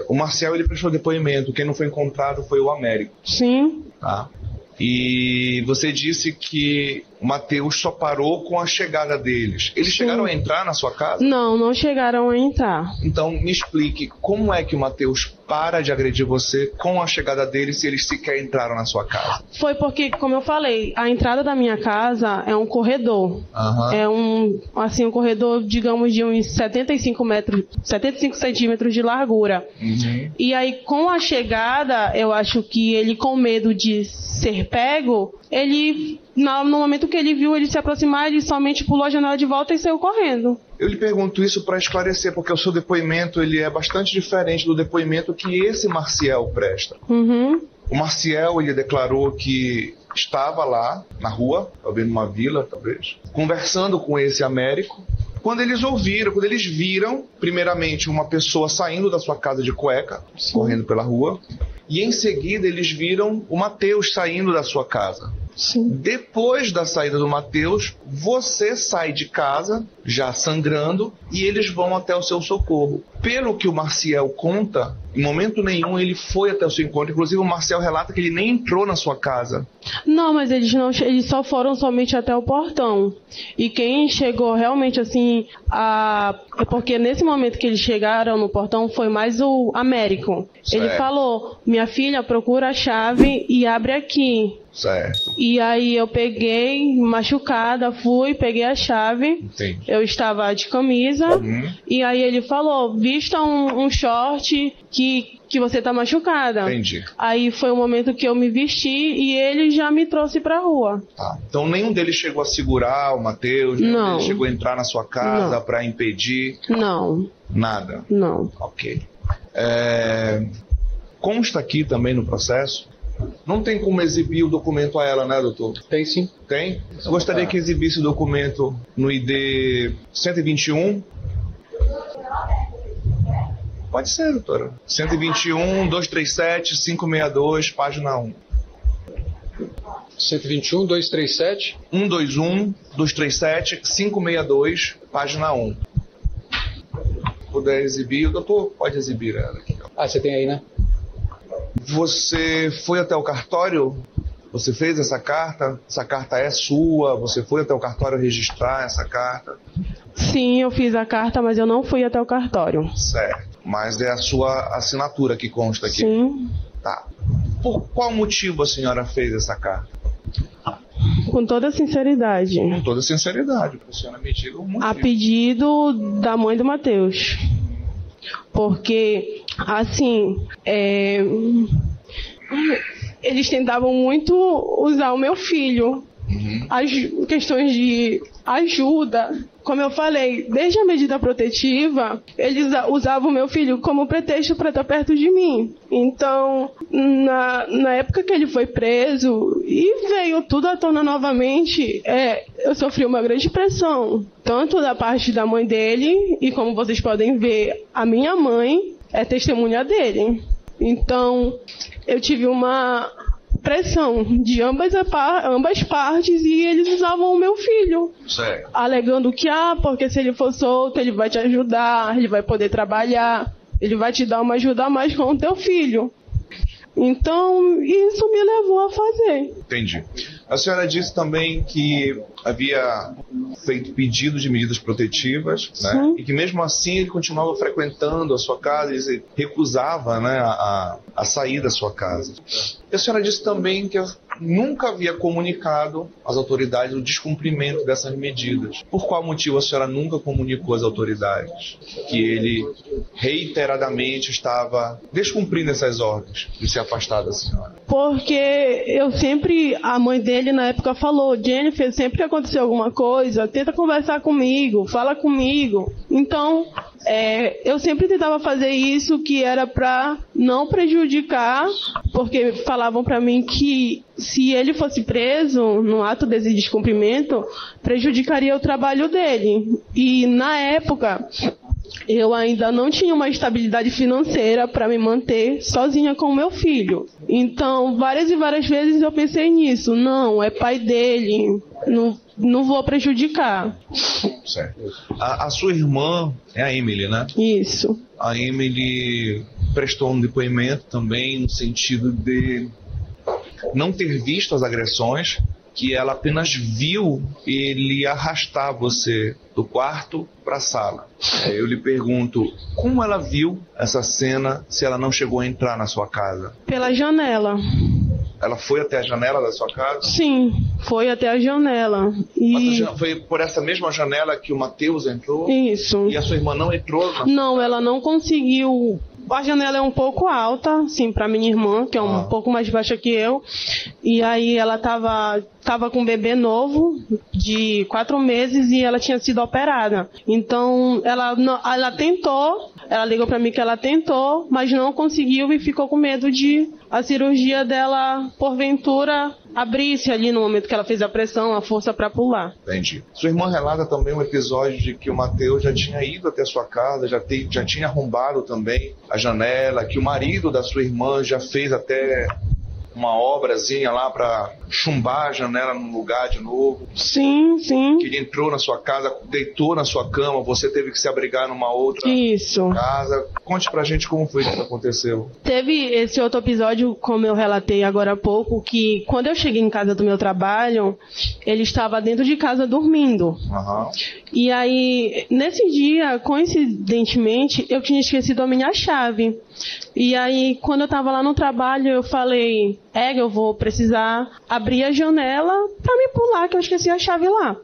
O Marcial, ele prestou depoimento, quem não foi encontrado foi o Américo. Sim. Tá. E você disse que o Matheus só parou com a chegada deles. Eles chegaram a entrar na sua casa? Não, não chegaram a entrar. Então, me explique, como é que o Matheus para de agredir você com a chegada deles se eles sequer entraram na sua casa? Foi porque, como eu falei, a entrada da minha casa é um corredor. É um corredor, digamos, de uns 75 centímetros de largura. E aí, com a chegada, eu acho que ele, com medo de ser pego, ele, no momento que ele viu ele se aproximar, ele somente pulou a janela de volta e saiu correndo. Eu lhe pergunto isso para esclarecer, porque o seu depoimento ele é bastante diferente do depoimento que esse Marciel presta. O Marciel, ele declarou que estava lá na rua, talvez numa vila, talvez, conversando com esse Américo. Quando eles viram, primeiramente, uma pessoa saindo da sua casa de cueca, correndo pela rua, e em seguida eles viram o Matheus saindo da sua casa. Depois da saída do Matheus, você sai de casa, já sangrando, e eles vão até o seu socorro. Pelo que o Marciel conta, em momento nenhum ele foi até o seu encontro. Inclusive o Marciel relata que ele nem entrou na sua casa. Não, mas eles só foram somente até o portão. E quem chegou realmente assim, é porque nesse momento que eles chegaram no portão foi mais o Américo. Ele falou: minha filha, procura a chave e abre aqui. Certo. E aí eu peguei, machucada, peguei a chave. Entendi. Eu estava de camisa. E aí ele falou: vista um short que você tá machucada. Entendi. Aí foi o momento que eu me vesti e ele já me trouxe pra rua. Tá. Então nenhum deles chegou a segurar o Matheus? Nenhum deles chegou a entrar na sua casa para impedir? Não. Nada? Não. Ok. Consta aqui também no processo. Não tem como exibir o documento a ela, né, doutor? Tem sim. Tem? Eu gostaria que exibisse o documento no ID 121. Pode ser, doutora. 121, 237, 562, página 1. 121, 237. 121, 237, 562, página 1. Se puder exibir, o doutor pode exibir ela aqui. Você tem aí, né? Você foi até o cartório? Você fez essa carta? Essa carta é sua? Você foi até o cartório registrar essa carta? Sim, eu fiz a carta, mas eu não fui até o cartório. Certo. Mas é a sua assinatura que consta aqui? Sim. Tá. Por qual motivo a senhora fez essa carta? Com toda sinceridade. Com toda sinceridade, para a senhora me diga o motivo. A pedido da mãe do Matheus. Porque, assim, eles tentavam muito usar o meu filho. As questões de ajuda. Como eu falei, desde a medida protetiva, eles usavam o meu filho como pretexto para estar perto de mim. Então, na época que ele foi preso e veio tudo à tona novamente, eu sofri uma grande pressão, tanto da parte da mãe dele, e como vocês podem ver, a minha mãe é testemunha dele. Então, eu tive uma pressão de ambas partes e eles usavam o meu filho. Certo. Alegando que, porque se ele for solto, ele vai te ajudar, ele vai poder trabalhar, ele vai te dar uma ajuda a mais com o teu filho. Então, isso me levou a fazer. Entendi. A senhora disse também que havia feito pedido de medidas protetivas, né? E que mesmo assim ele continuava frequentando a sua casa e recusava, né, a sair da sua casa. E a senhora disse também que nunca havia comunicado às autoridades o descumprimento dessas medidas. Por qual motivo a senhora nunca comunicou às autoridades que ele reiteradamente estava descumprindo essas ordens de se afastar da senhora? Porque a mãe dele na época falou: Jennifer, sempre que acontecer alguma coisa, tenta conversar comigo, fala comigo. Então, eu sempre tentava fazer isso, que era para não prejudicar, porque falavam para mim que se ele fosse preso no ato desse descumprimento, prejudicaria o trabalho dele. E na época, eu ainda não tinha uma estabilidade financeira para me manter sozinha com o meu filho. Então, várias e várias vezes eu pensei nisso. Não, é pai dele, não vou prejudicar. Certo. A sua irmã é a Emily, né? Isso. A Emily prestou um depoimento também no sentido de não ter visto as agressões, que ela apenas viu ele arrastar você do quarto para a sala. Eu lhe pergunto, como ela viu essa cena se ela não chegou a entrar na sua casa? Pela janela. Ela foi até a janela da sua casa? Sim, foi até a janela. Mas foi por essa mesma janela que o Matheus entrou? Isso. E a sua irmã não entrou? Não, ela não conseguiu. A janela é um pouco alta, assim, pra minha irmã, que é um pouco mais baixa que eu. E aí ela tava com um bebê novo, de 4 meses, e ela tinha sido operada. Então, ela tentou, ela ligou pra mim que ela tentou, mas não conseguiu e ficou com medo de a cirurgia dela, porventura, abrisse ali no momento que ela fez a pressão, a força pra pular. Entendi. Sua irmã relata também um episódio de que o Matheus já tinha ido até a sua casa, já tinha arrombado também a janela, que o marido da sua irmã já fez até uma obrazinha lá para chumbar a janela no lugar de novo. Sim, sim. Que ele entrou na sua casa, deitou na sua cama, você teve que se abrigar numa outra casa. Conte pra gente como foi que isso aconteceu. Teve esse outro episódio, como eu relatei agora há pouco, que quando eu cheguei em casa do meu trabalho, ele estava dentro de casa dormindo. Uhum. E aí, nesse dia, coincidentemente, eu tinha esquecido a minha chave. E aí, quando eu estava lá no trabalho, eu falei, eu vou precisar abrir a janela para me pular, que eu esqueci a chave lá.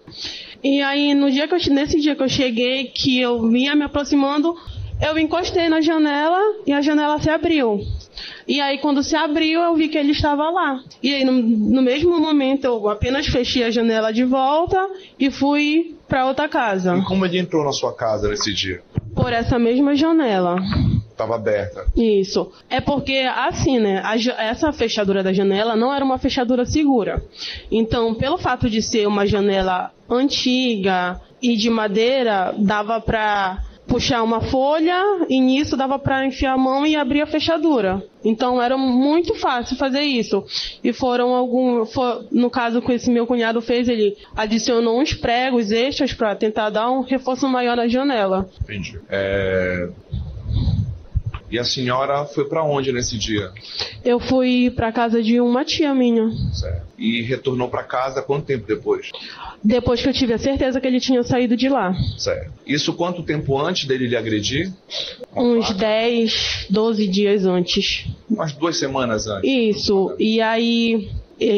E aí, nesse dia que eu cheguei, que eu vinha me aproximando, eu encostei na janela e a janela se abriu. E aí, quando se abriu, eu vi que ele estava lá. E aí, no mesmo momento, eu apenas fechei a janela de volta e fui para outra casa. E como ele entrou na sua casa nesse dia? Por essa mesma janela. Estava aberta. Isso. É porque, assim, né, essa fechadura da janela não era uma fechadura segura. Então, pelo fato de ser uma janela antiga e de madeira, dava para puxar uma folha e nisso dava para enfiar a mão e abrir a fechadura. Então era muito fácil fazer isso. E no caso que esse meu cunhado fez, ele adicionou uns pregos extras para tentar dar um reforço maior na janela. Entendi. E a senhora foi para onde nesse dia? Eu fui para casa de uma tia minha. Certo. E retornou para casa quanto tempo depois? Depois que eu tive a certeza que ele tinha saído de lá. Certo. Isso quanto tempo antes dele lhe agredir? Uns 10, 12 dias antes. Umas 2 semanas antes. Isso. E aí,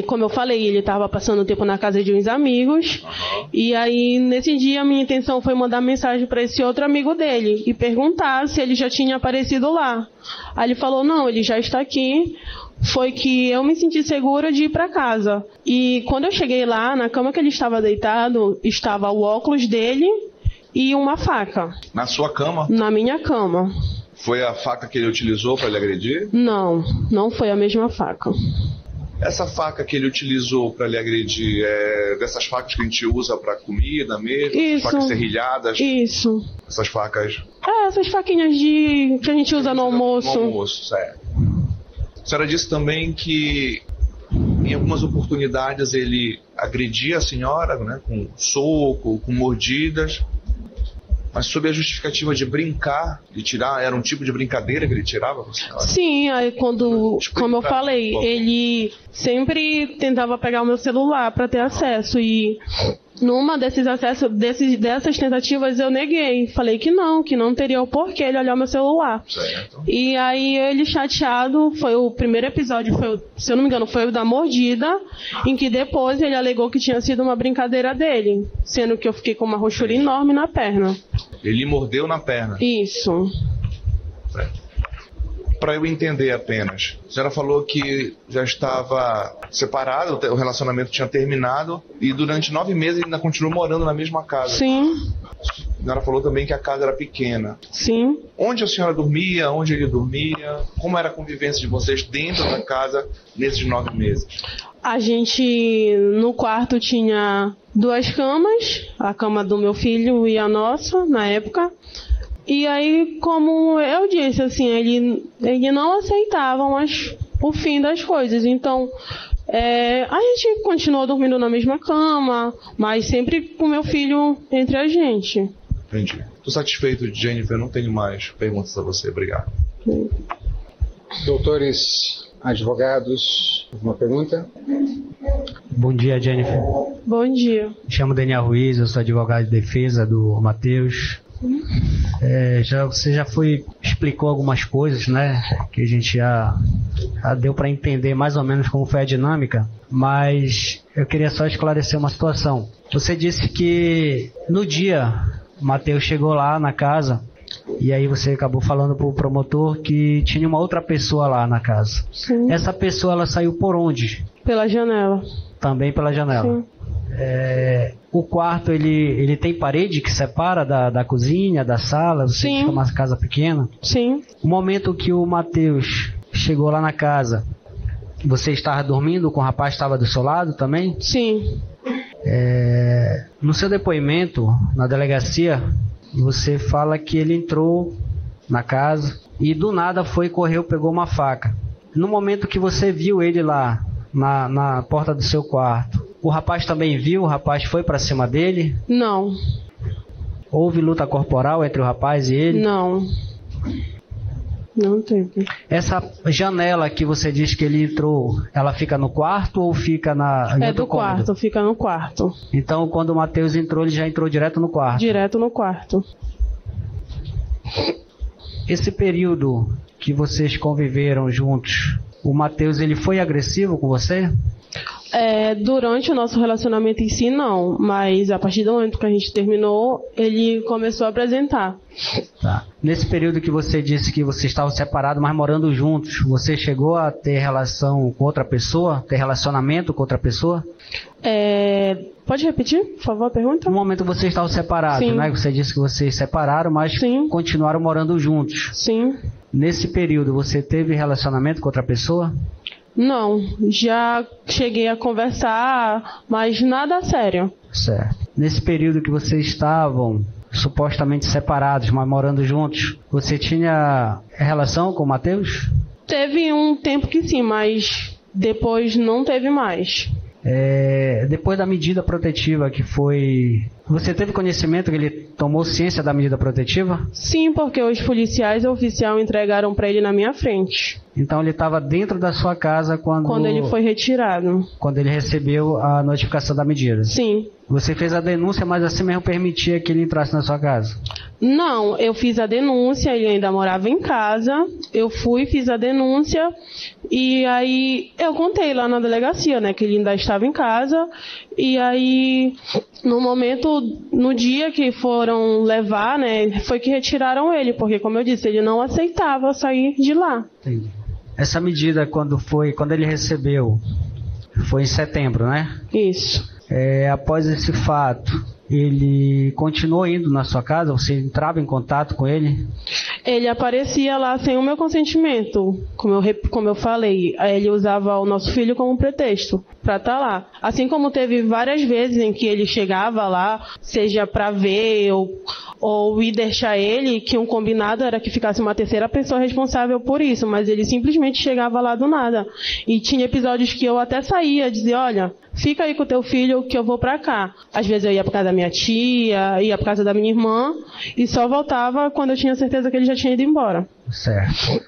como eu falei, ele estava passando tempo na casa de uns amigos. Uhum. E aí, nesse dia, a minha intenção foi mandar mensagem para esse outro amigo dele e perguntar se ele já tinha aparecido lá. Aí ele falou, não, ele já está aqui. Foi que eu me senti segura de ir para casa. E quando eu cheguei lá, na cama que ele estava deitado, estava o óculos dele e uma faca. Na sua cama? Na minha cama. Foi a faca que ele utilizou para lhe agredir? Não, não foi a mesma faca. Essa faca que ele utilizou para lhe agredir é dessas facas que a gente usa para comida mesmo? Isso. Facas serrilhadas? Isso. Essas facas... essas faquinhas que a gente usa no almoço. No almoço, certo. A senhora disse também que em algumas oportunidades ele agredia a senhora, né, com soco, com mordidas, mas sob a justificativa de brincar, de tirar, era um tipo de brincadeira que ele tirava com a senhora? Sim, aí como eu falei, ele sempre tentava pegar o meu celular para ter acesso e numa dessas tentativas eu neguei, falei que não teria o porquê ele olhar o meu celular. Certo. E aí ele chateado, foi o primeiro episódio, se eu não me engano, foi o da mordida, em que depois ele alegou que tinha sido uma brincadeira dele, sendo que eu fiquei com uma roxura enorme na perna. Ele mordeu na perna? Isso. Certo. Para eu entender apenas, a senhora falou que já estava separado, o relacionamento tinha terminado e durante 9 meses ele ainda continuou morando na mesma casa. Sim. A senhora falou também que a casa era pequena. Sim. Onde a senhora dormia? Onde ele dormia? Como era a convivência de vocês dentro da casa nesses 9 meses? A gente, no quarto, tinha 2 camas, a cama do meu filho e a nossa, na época. E aí, como eu disse, assim, ele não aceitava mais o fim das coisas. Então, a gente continuou dormindo na mesma cama, mas sempre com meu filho entre a gente. Entendi. Estou satisfeito, Jennifer. Não tenho mais perguntas a você. Obrigado. Doutores, advogados, alguma pergunta? Bom dia, Jennifer. Bom dia. Me chamo Daniel Ruiz, eu sou advogado de defesa do Matheus. Você já explicou algumas coisas, né? Que a gente já deu para entender mais ou menos como foi a dinâmica, mas eu queria só esclarecer uma situação. Você disse que no dia o Matheus chegou lá na casa e aí você acabou falando para o promotor que tinha uma outra pessoa lá na casa. Sim. Essa pessoa, ela saiu por onde? Pela janela. Também pela janela. Sim. O quarto, ele tem parede que separa da cozinha, da sala? Você Sim. disse que é uma casa pequena? Sim. O momento que o Matheus chegou lá na casa, você estava dormindo, com o rapaz estava do seu lado também? Sim. No seu depoimento na delegacia, você fala que ele entrou na casa e do nada correu, pegou uma faca. No momento que você viu ele lá na porta do seu quarto, o rapaz também viu? O rapaz foi para cima dele? Não. Houve luta corporal entre o rapaz e ele? Não. Não teve. Essa janela que você diz que ele entrou, ela fica no quarto ou fica em outro do quarto, cômodo? fica no quarto. Então, quando o Matheus entrou, ele já entrou direto no quarto? Direto no quarto. Esse período que vocês conviveram juntos, o Matheus, ele foi agressivo com você? Durante o nosso relacionamento em si, não. Mas a partir do momento que a gente terminou, ele começou a apresentar. Tá. Nesse período que você disse que vocês estavam separados, mas morando juntos, você chegou a ter relação com outra pessoa? Ter relacionamento com outra pessoa? Pode repetir, por favor, a pergunta? No momento vocês estavam separados, Sim. né? Você disse que vocês separaram, mas Sim. continuaram morando juntos. Sim. Nesse período, você teve relacionamento com outra pessoa? Não, já cheguei a conversar, mas nada sério. Certo. Nesse período que vocês estavam supostamente separados, mas morando juntos, você tinha relação com o Matheus? Teve um tempo que sim, mas depois não teve mais. Depois da medida protetiva que foi... Você teve conhecimento que ele tomou ciência da medida protetiva? Sim, porque os policiais e o oficial entregaram para ele na minha frente. Então ele estava dentro da sua casa quando ele foi retirado. Quando ele recebeu a notificação da medida? Sim. Você fez a denúncia, mas assim mesmo permitia que ele entrasse na sua casa? Não, eu fiz a denúncia, ele ainda morava em casa, eu fiz a denúncia e aí eu contei lá na delegacia, né, que ele ainda estava em casa e aí no dia que foram levar, né, foi que retiraram ele, porque como eu disse, ele não aceitava sair de lá. Entendi. Essa medida quando ele recebeu, foi em setembro, né? Isso. Após esse fato, ele continuou indo na sua casa? Você entrava em contato com ele? Ele aparecia lá sem o meu consentimento, como eu falei. Ele usava o nosso filho como pretexto para estar lá. Assim como teve várias vezes em que ele chegava lá, seja para ver ou ir deixar ele, que um combinado era que ficasse uma terceira pessoa responsável por isso, mas ele simplesmente chegava lá do nada. E tinha episódios que eu até saía, dizia, olha, fica aí com o teu filho que eu vou pra cá. Às vezes eu ia pra casa da minha tia, ia pra casa da minha irmã, e só voltava quando eu tinha certeza que ele já tinha ido embora. Certo.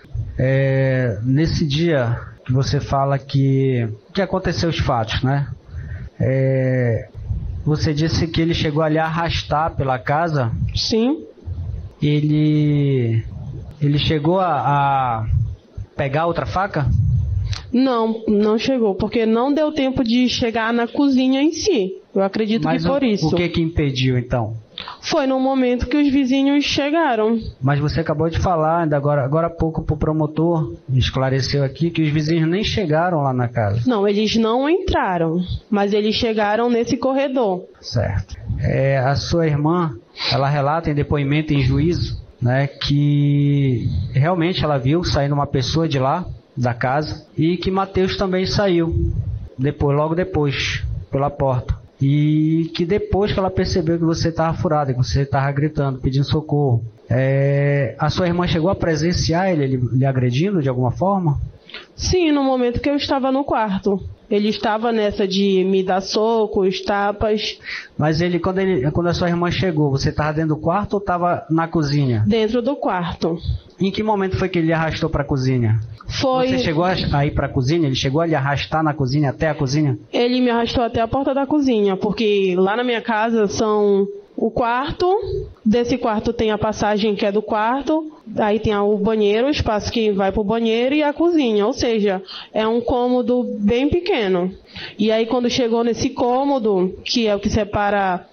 Nesse dia que você fala que aconteceu os fatos, né? Você disse que ele chegou a lhe arrastar pela casa? Sim. Ele chegou a pegar outra faca? Não chegou, porque não deu tempo de chegar na cozinha em si. Eu acredito que por isso. O que impediu, então? Foi no momento que os vizinhos chegaram. Mas você acabou de falar, ainda agora há pouco, para o promotor, esclareceu aqui que os vizinhos nem chegaram lá na casa. Não, eles não entraram, mas eles chegaram nesse corredor. Certo. A sua irmã, ela relata em depoimento em juízo, né, que realmente ela viu saindo uma pessoa de lá, da casa, e que Matheus também saiu logo depois pela porta, e que depois que ela percebeu que você estava furado, que você estava gritando, pedindo socorro, a sua irmã chegou a presenciar ele lhe agredindo de alguma forma? Sim, no momento que eu estava no quarto. Ele estava nessa de me dar socos, tapas. Mas quando a sua irmã chegou, você estava dentro do quarto ou estava na cozinha? Dentro do quarto. Em que momento foi que ele arrastou para a cozinha? Você chegou a ir para a cozinha? Ele chegou a lhe arrastar na cozinha, até a cozinha? Ele me arrastou até a porta da cozinha, porque lá na minha casa são o quarto, desse quarto tem a passagem que é do quarto, aí tem o banheiro, o espaço que vai para o banheiro e a cozinha, ou seja, é um cômodo bem pequeno. E aí quando chegou nesse cômodo, que é o que separa,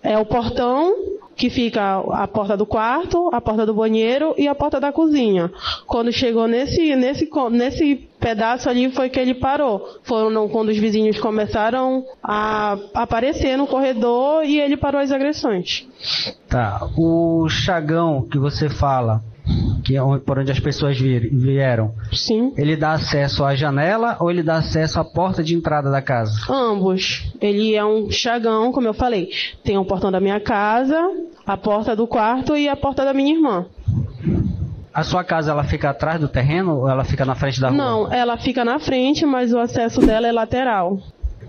é o portão, que fica a porta do quarto, a porta do banheiro e a porta da cozinha. Quando chegou nesse pedaço ali foi que ele parou. Foram quando os vizinhos começaram a aparecer no corredor e ele parou as agressões. Tá, o chagão que você fala, que é por onde as pessoas vieram, sim, ele dá acesso à janela ou ele dá acesso à porta de entrada da casa? Ambos. Ele é um chagão, como eu falei. Tem o portão da minha casa, a porta do quarto e a porta da minha irmã. A sua casa, ela fica atrás do terreno ou ela fica na frente da rua? Não, ela fica na frente, mas o acesso dela é lateral.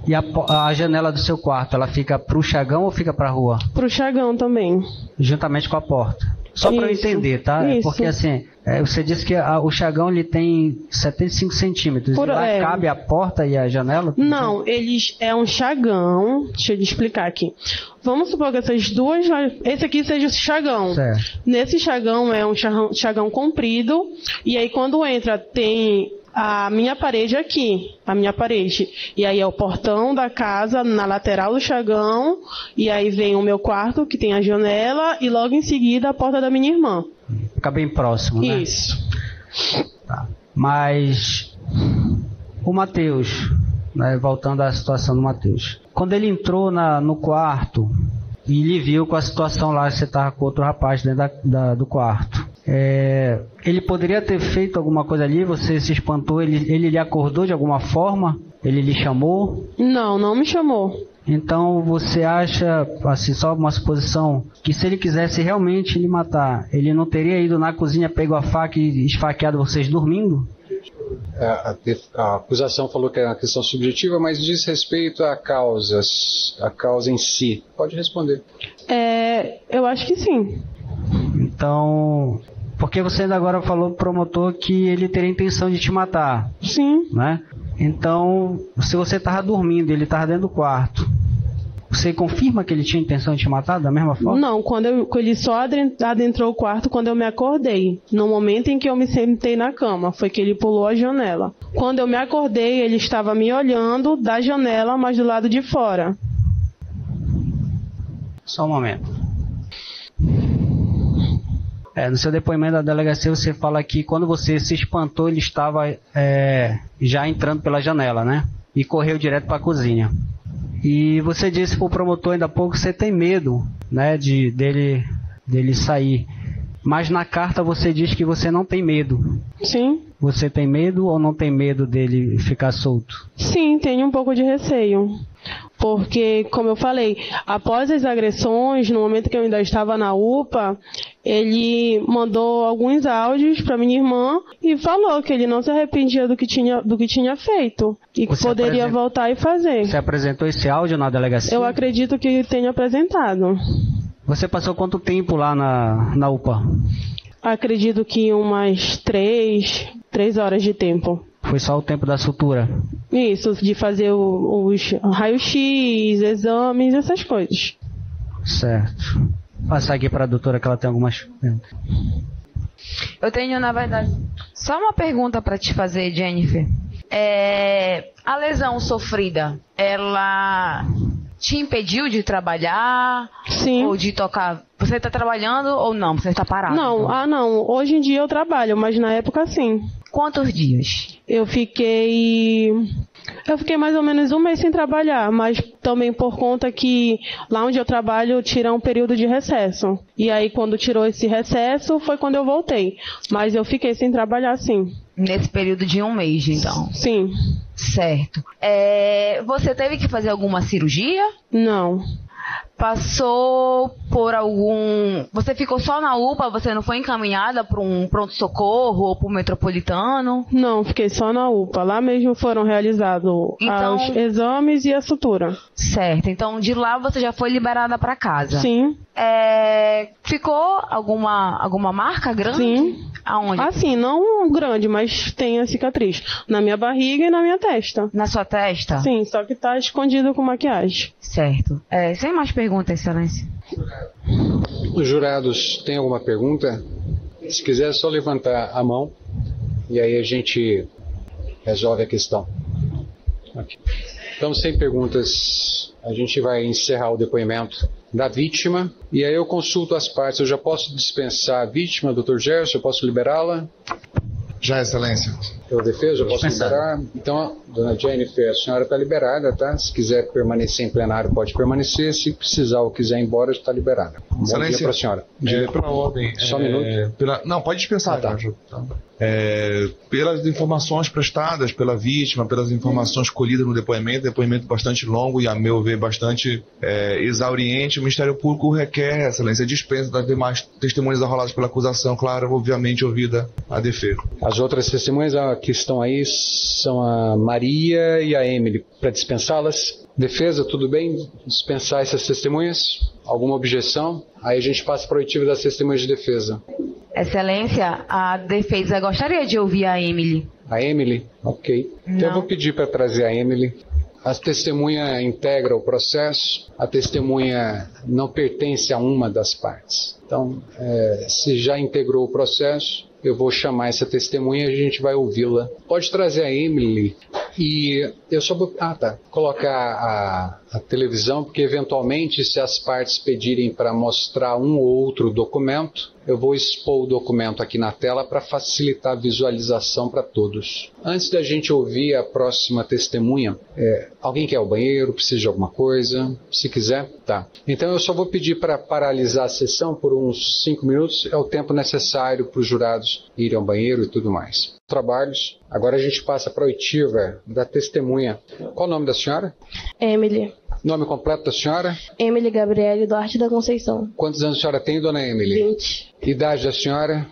E a janela do seu quarto, ela fica pro chagão ou fica pra rua? Pro chagão também. Juntamente com a porta. Só para eu entender, tá? Isso. Porque assim, você disse que o chagão ele tem 75 centímetros. E lá cabe a porta e a janela? Não, é um chagão. Deixa eu te explicar aqui. Vamos supor que esse aqui seja o chagão. Certo. Nesse chagão é um chagão comprido. E aí quando entra tem a minha parede aqui, e aí é o portão da casa na lateral do chagão, e aí vem o meu quarto que tem a janela e logo em seguida a porta da minha irmã. Fica bem próximo, né? Isso. Tá. Mas o Matheus, né, voltando à situação do Matheus, quando ele entrou no quarto e lhe viu com a situação lá, você estava com outro rapaz dentro do quarto, ele poderia ter feito alguma coisa ali? Você se espantou? Ele lhe acordou de alguma forma? Ele lhe chamou? Não me chamou. Então você acha, assim, só uma suposição, que se ele quisesse realmente lhe matar, ele não teria ido na cozinha, pego a faca e esfaqueado vocês dormindo? A acusação falou que é uma questão subjetiva, mas diz respeito a causa em si. Pode responder. Eu acho que sim. Então, porque você ainda agora falou pro promotor que ele teria intenção de te matar. Sim. Né? Então, se você estava dormindo e ele estava dentro do quarto, você confirma que ele tinha intenção de te matar da mesma forma? Não, ele só adentrou o quarto quando eu me acordei. No momento em que eu me sentei na cama, foi que ele pulou a janela. Quando eu me acordei, ele estava me olhando da janela, mas do lado de fora. Só um momento. No seu depoimento da delegacia, você fala que quando você se espantou, ele estava já entrando pela janela, né? E correu direto para a cozinha. E você disse para o promotor ainda há pouco que você tem medo, né, dele sair. Mas na carta você diz que você não tem medo. Sim. Você tem medo ou não tem medo dele ficar solto? Sim, tenho um pouco de receio. Porque, como eu falei, após as agressões, no momento que eu ainda estava na UPA, ele mandou alguns áudios para minha irmã e falou que ele não se arrependia do que tinha feito e que poderia voltar e fazer. Você apresentou esse áudio na delegacia? Eu acredito que tenha apresentado. Você passou quanto tempo lá na UPA? Acredito que umas 3 horas de tempo. Foi só o tempo da sutura? Isso, de fazer os raio-x, exames, essas coisas. Certo. Vou passar aqui para a doutora que ela tem algumas perguntas. Eu tenho, na verdade, só uma pergunta para te fazer, Jennifer. A lesão sofrida, ela te impediu de trabalhar? Sim. Ou de tocar? Você está trabalhando ou não? Você está parado? Não, então? não. Hoje em dia eu trabalho, mas na época sim. Quantos dias? Eu fiquei mais ou menos um mês sem trabalhar, mas também por conta que lá onde eu trabalho tira um período de recesso. E aí quando tirou esse recesso foi quando eu voltei. Mas eu fiquei sem trabalhar sim. Nesse período de um mês, então? Sim. Certo. Você teve que fazer alguma cirurgia? Não. passou por algum... Você ficou só na UPA? Você não foi encaminhada para um pronto-socorro ou para o metropolitano? Não, fiquei só na UPA. Lá mesmo foram realizados os exames e a sutura. Certo. Então, de lá você já foi liberada para casa? Sim. Ficou alguma marca grande? Sim. Aonde? Assim, não grande, mas tem a cicatriz. Na minha barriga e na minha testa. Na sua testa? Sim, só que tá escondido com maquiagem. Certo. Sem mais perguntas, Excelência. Os jurados têm alguma pergunta? Se quiser, é só levantar a mão e aí a gente resolve a questão. Okay. Então, sem perguntas, a gente vai encerrar o depoimento da vítima e aí eu consulto as partes. Eu já posso dispensar a vítima, Dr. Gerson? Eu posso liberá-la? Já, Excelência. Pela defesa, eu posso liberar? Então, dona Jennifer, a senhora está liberada, tá? Se quiser permanecer em plenário, pode permanecer. Se precisar ou quiser ir embora, está liberada. Bom dia para a senhora. Pela ordem. Só um minuto. Não, pode dispensar. Tá. Pelas informações prestadas pela vítima, pelas informações colhidas no depoimento bastante longo e, a meu ver, bastante exauriente, o Ministério Público requer, Excelência, a dispensa das demais testemunhas arroladas pela acusação, claro, obviamente ouvida a defesa. As outras testemunhas que estão aí são a Maria e a Emily. Para dispensá-las, defesa, tudo bem? Dispensar essas testemunhas? Alguma objeção? Aí a gente passa para o oitivo das testemunhas de defesa. Excelência, a defesa gostaria de ouvir a Emily. A Emily? Ok. Então eu vou pedir para trazer a Emily. A testemunha integra o processo, a testemunha não pertence a uma das partes. Então, se já integrou o processo, eu vou chamar essa testemunha e a gente vai ouvi-la. Pode trazer a Emily e eu só vou colocar a televisão, porque eventualmente se as partes pedirem para mostrar um ou outro documento, eu vou expor o documento aqui na tela para facilitar a visualização para todos. Antes da gente ouvir a próxima testemunha, alguém quer ir ao banheiro, precisa de alguma coisa? Se quiser, tá. Então eu só vou pedir para paralisar a sessão por uns 5 minutos, é o tempo necessário para os jurados irem ao banheiro e tudo mais. Trabalhos. Agora a gente passa para a oitiva da testemunha. Qual o nome da senhora? Emily. Nome completo da senhora? Emily Gabriele Duarte da Conceição. Quantos anos a senhora tem, dona Emily? 20. Idade da senhora?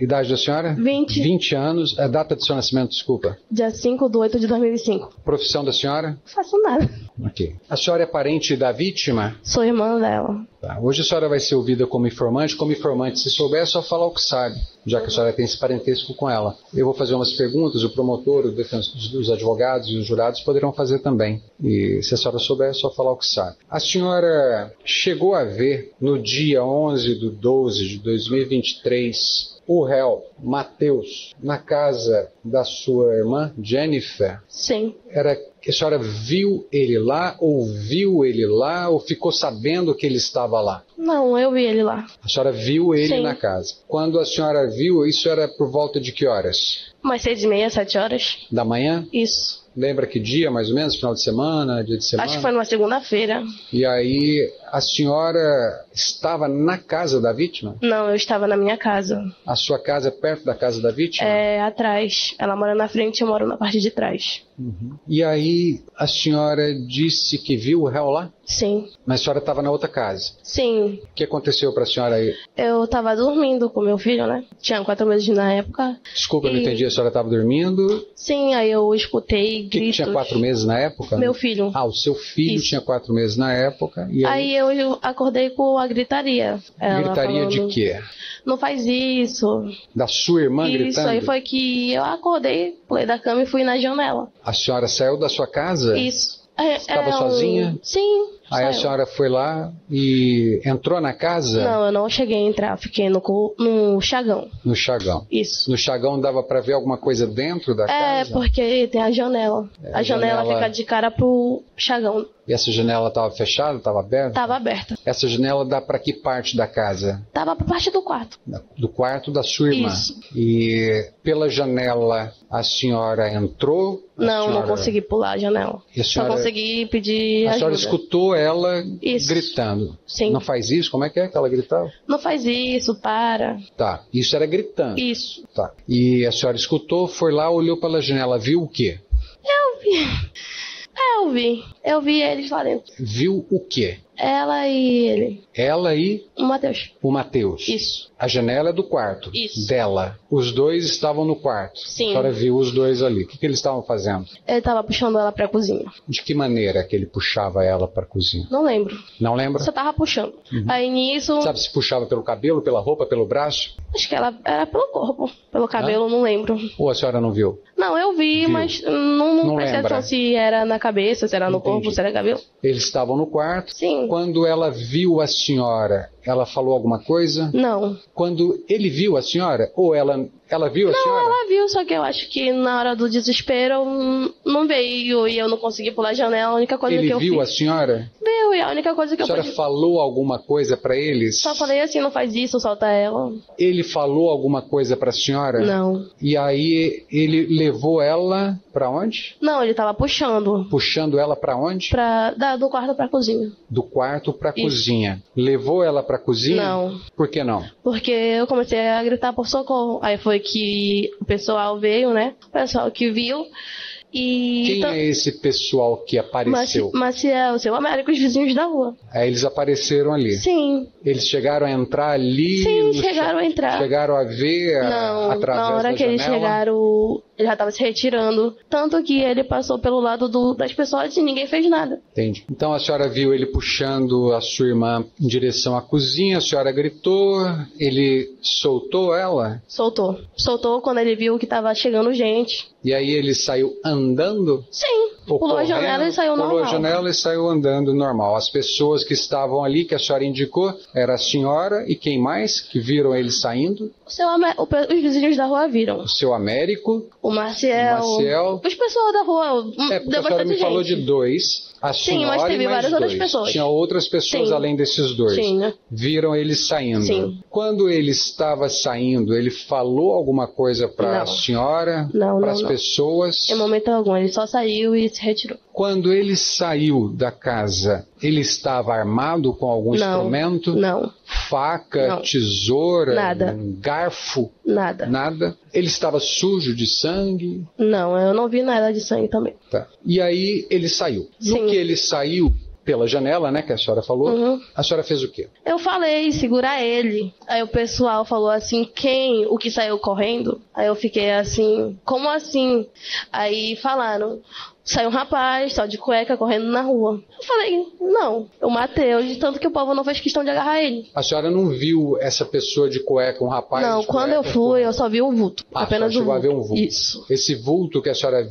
Idade da senhora? 20. 20 anos. A data do seu nascimento, desculpa. Dia 5/8 de 2005. Profissão da senhora? Não faço nada. Ok. A senhora é parente da vítima? Sou irmã dela. Tá. Hoje a senhora vai ser ouvida como informante. Como informante, se souber, é só falar o que sabe, já que a senhora tem esse parentesco com ela. Eu vou fazer umas perguntas, o promotor, os advogados e os jurados poderão fazer também. E se a senhora souber, é só falar o que sabe. A senhora chegou a ver, no dia 11/12 de 2023, o réu, Matheus, na casa da sua irmã, Jennifer? Sim. A senhora viu ele lá, ouviu ele lá, ou ficou sabendo que ele estava lá? Não, eu vi ele lá. A senhora viu ele Sim. na casa. Quando a senhora viu, isso era por volta de que horas? Umas 6h30, 7 horas. Da manhã? Isso. Lembra que dia, mais ou menos? Final de semana, dia de semana? Acho que foi numa segunda-feira. E aí, a senhora estava na casa da vítima? Não, eu estava na minha casa. A sua casa é perto da casa da vítima? Atrás. Ela mora na frente e eu moro na parte de trás. Uhum. E aí, a senhora disse que viu o réu lá? Sim. Mas a senhora estava na outra casa? Sim. O que aconteceu para a senhora aí? Eu estava dormindo com meu filho, né? Tinha 4 meses na época. Desculpa, eu não entendi. A senhora estava dormindo? Sim, aí eu escutei gritos. Que tinha 4 meses na época? Meu filho. Ah, o seu filho tinha 4 meses na época. E aí eu acordei com a gritaria. Gritaria falando, de quê? Não faz isso. Da sua irmã gritando? Isso, aí foi que eu acordei, pulei da cama e fui na janela. A senhora saiu da sua casa? Isso. Estava sozinha? Sim. Aí a senhora foi lá e entrou na casa? Não, eu não cheguei a entrar, fiquei no chagão. No chagão? Isso. No chagão dava pra ver alguma coisa dentro da casa? Porque tem a janela. A janela fica de cara pro chagão. E essa janela estava fechada, estava aberta? Estava aberta. Essa janela dá para que parte da casa? Dava para parte do quarto. Do quarto da sua irmã? Isso. E pela janela a senhora entrou? Não consegui pular a janela. Só consegui pedir ajuda. A senhora escutou ela isso. Gritando? Sim. Não faz isso? Como é que ela gritava? Não faz isso, para. Tá, isso era gritando? Isso. Tá. E a senhora escutou, foi lá, olhou pela janela, viu o quê? Eu vi eles lá dentro. Viu o quê? Ela e ele. Ela e O Matheus. o Matheus. Isso. A janela é do quarto. Isso. Dela. Os dois estavam no quarto. Sim. A senhora viu os dois ali. O que eles estavam fazendo? Ele tava puxando ela pra cozinha. De que maneira que ele puxava ela para a cozinha? Não lembro. Não lembra? Só tava puxando. Aí nisso, Sabe se puxava pelo cabelo, pela roupa, pelo braço? acho que ela era pelo corpo. Pelo cabelo, não lembro. Ou a senhora não viu? Não, eu vi, Viu. mas não Não prestei lembra. atenção se era na cabeça, se era no Entendi. corpo, se era cabelo. Eles estavam no quarto. Sim. Quando ela viu a senhora, ela falou alguma coisa? Não. Quando ele viu a senhora? Ou ela viu a senhora? Ela viu, só que eu acho que na hora do desespero não veio e eu não consegui pular a janela. A única coisa Ele que eu viu a fiz. senhora? Viu, e a única coisa que A eu senhora pude. falou alguma coisa para eles? Só falei assim, não faz isso, solta ela. Ele falou alguma coisa para a senhora? Não. E aí ele levou ela para onde? Não, ele tava puxando. Puxando ela para onde? Do quarto pra cozinha. Do quarto para Isso. cozinha. Levou ela para cozinha? Não. Por que não? Porque eu comecei a gritar por socorro. Aí foi que o pessoal veio, né? O pessoal que viu. E. Quem é esse pessoal que apareceu? Maciel, seu Américo, os vizinhos da rua. Aí eles apareceram ali. Sim. Eles chegaram a entrar ali? Sim, chegaram a entrar. Chegaram a ver Não, através na hora da que eles janela? chegaram, ele já estava se retirando. Tanto que ele passou pelo lado das pessoas e ninguém fez nada. Entendi. Então a senhora viu ele puxando a sua irmã em direção à cozinha, a senhora gritou, ele soltou ela? Soltou. Soltou quando ele viu que estava chegando gente. E aí ele saiu andando? Sim. Ou Pulou a correndo? janela e saiu normal. Pulou a janela e saiu andando normal. As pessoas que estavam ali, que a senhora indicou, era a senhora e quem mais que viram ele saindo? Os vizinhos da rua viram. O seu Américo, O Maciel. Maciel. Os pessoal da rua. porque a Deu senhora bastante me gente. falou de dois. A Sim, senhora mas teve e mais várias outras dois. pessoas. Tinha outras pessoas Sim. além desses dois. Sim. Viram ele saindo. Sim. Quando ele estava saindo, ele falou alguma coisa para a Não. senhora? Não, para não, as não. pessoas? Em momento algum, ele só saiu e se retirou. Quando ele saiu da casa, ele estava armado com algum Não. instrumento? Não, Faca, Não. tesoura, Nada. um garfo? nada. Nada? Ele estava sujo de sangue? Não, eu não vi nada de sangue também. Tá. E aí ele saiu. No Sim. que ele saiu pela janela, né, que a senhora falou, Uhum. a senhora fez o quê? Eu falei, segurar ele. Aí o pessoal falou assim, o que saiu correndo? Aí eu fiquei assim, como assim? Aí falaram, saiu um rapaz, só de cueca, correndo na rua. Eu falei, não, eu matei, de tanto que o povo não fez questão de agarrar ele. A senhora não viu essa pessoa de cueca, um rapaz Não, de quando eu cueca, fui, eu só vi o vulto. Ah, Apenas só o chegou a vulto. ver um vulto. Isso. Esse vulto que a senhora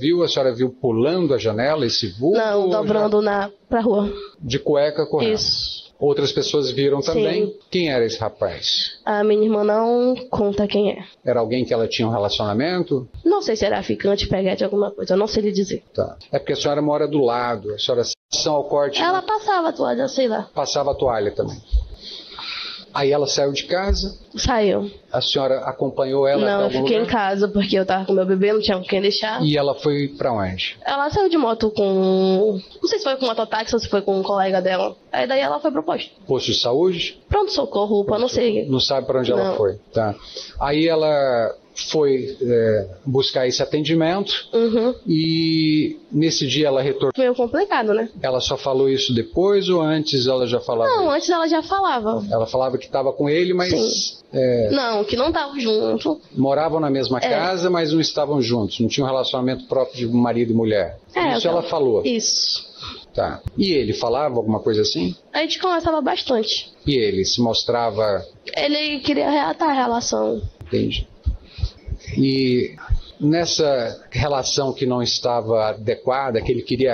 viu pulando a janela, esse vulto? Não, ou dobrando pra rua. já de cueca correndo? Isso. Outras pessoas viram também. Sim. Quem era esse rapaz? A minha irmã não conta quem é. Era alguém que ela tinha um relacionamento? Não sei se era ficante, peguete, alguma coisa. Eu não sei lhe dizer. Tá. É porque a senhora mora do lado. A senhora são ao corte Ela passava a toalha, sei lá. passava a toalha também. Aí ela saiu de casa. Saiu. A senhora acompanhou ela Não, até eu algum fiquei em lugar? casa porque eu tava com meu bebê, não tinha com quem deixar. E ela foi pra onde? Ela saiu de moto com... Não sei se foi com um mototáxi ou se foi com um colega dela. Aí daí ela foi pro posto. Posto de saúde? Pronto, socorro, UPA, não sei. Não sabe para onde ela Não. foi. Tá. Aí ela foi buscar esse atendimento Uhum. e nesse dia ela retornou. Meio complicado, né? Ela só falou isso depois ou antes ela já falava? Não, isso? antes ela já falava. Ela falava que estava com ele, mas Sim. Não, que não tava junto. moravam na mesma casa, mas não estavam juntos. Não tinham um relacionamento próprio de marido e mulher. Isso ela falou. Isso. Tá. E ele falava alguma coisa assim? A gente conversava bastante. E ele se mostrava... Ele queria reatar a relação. Entende? E nessa relação que não estava adequada, que ele queria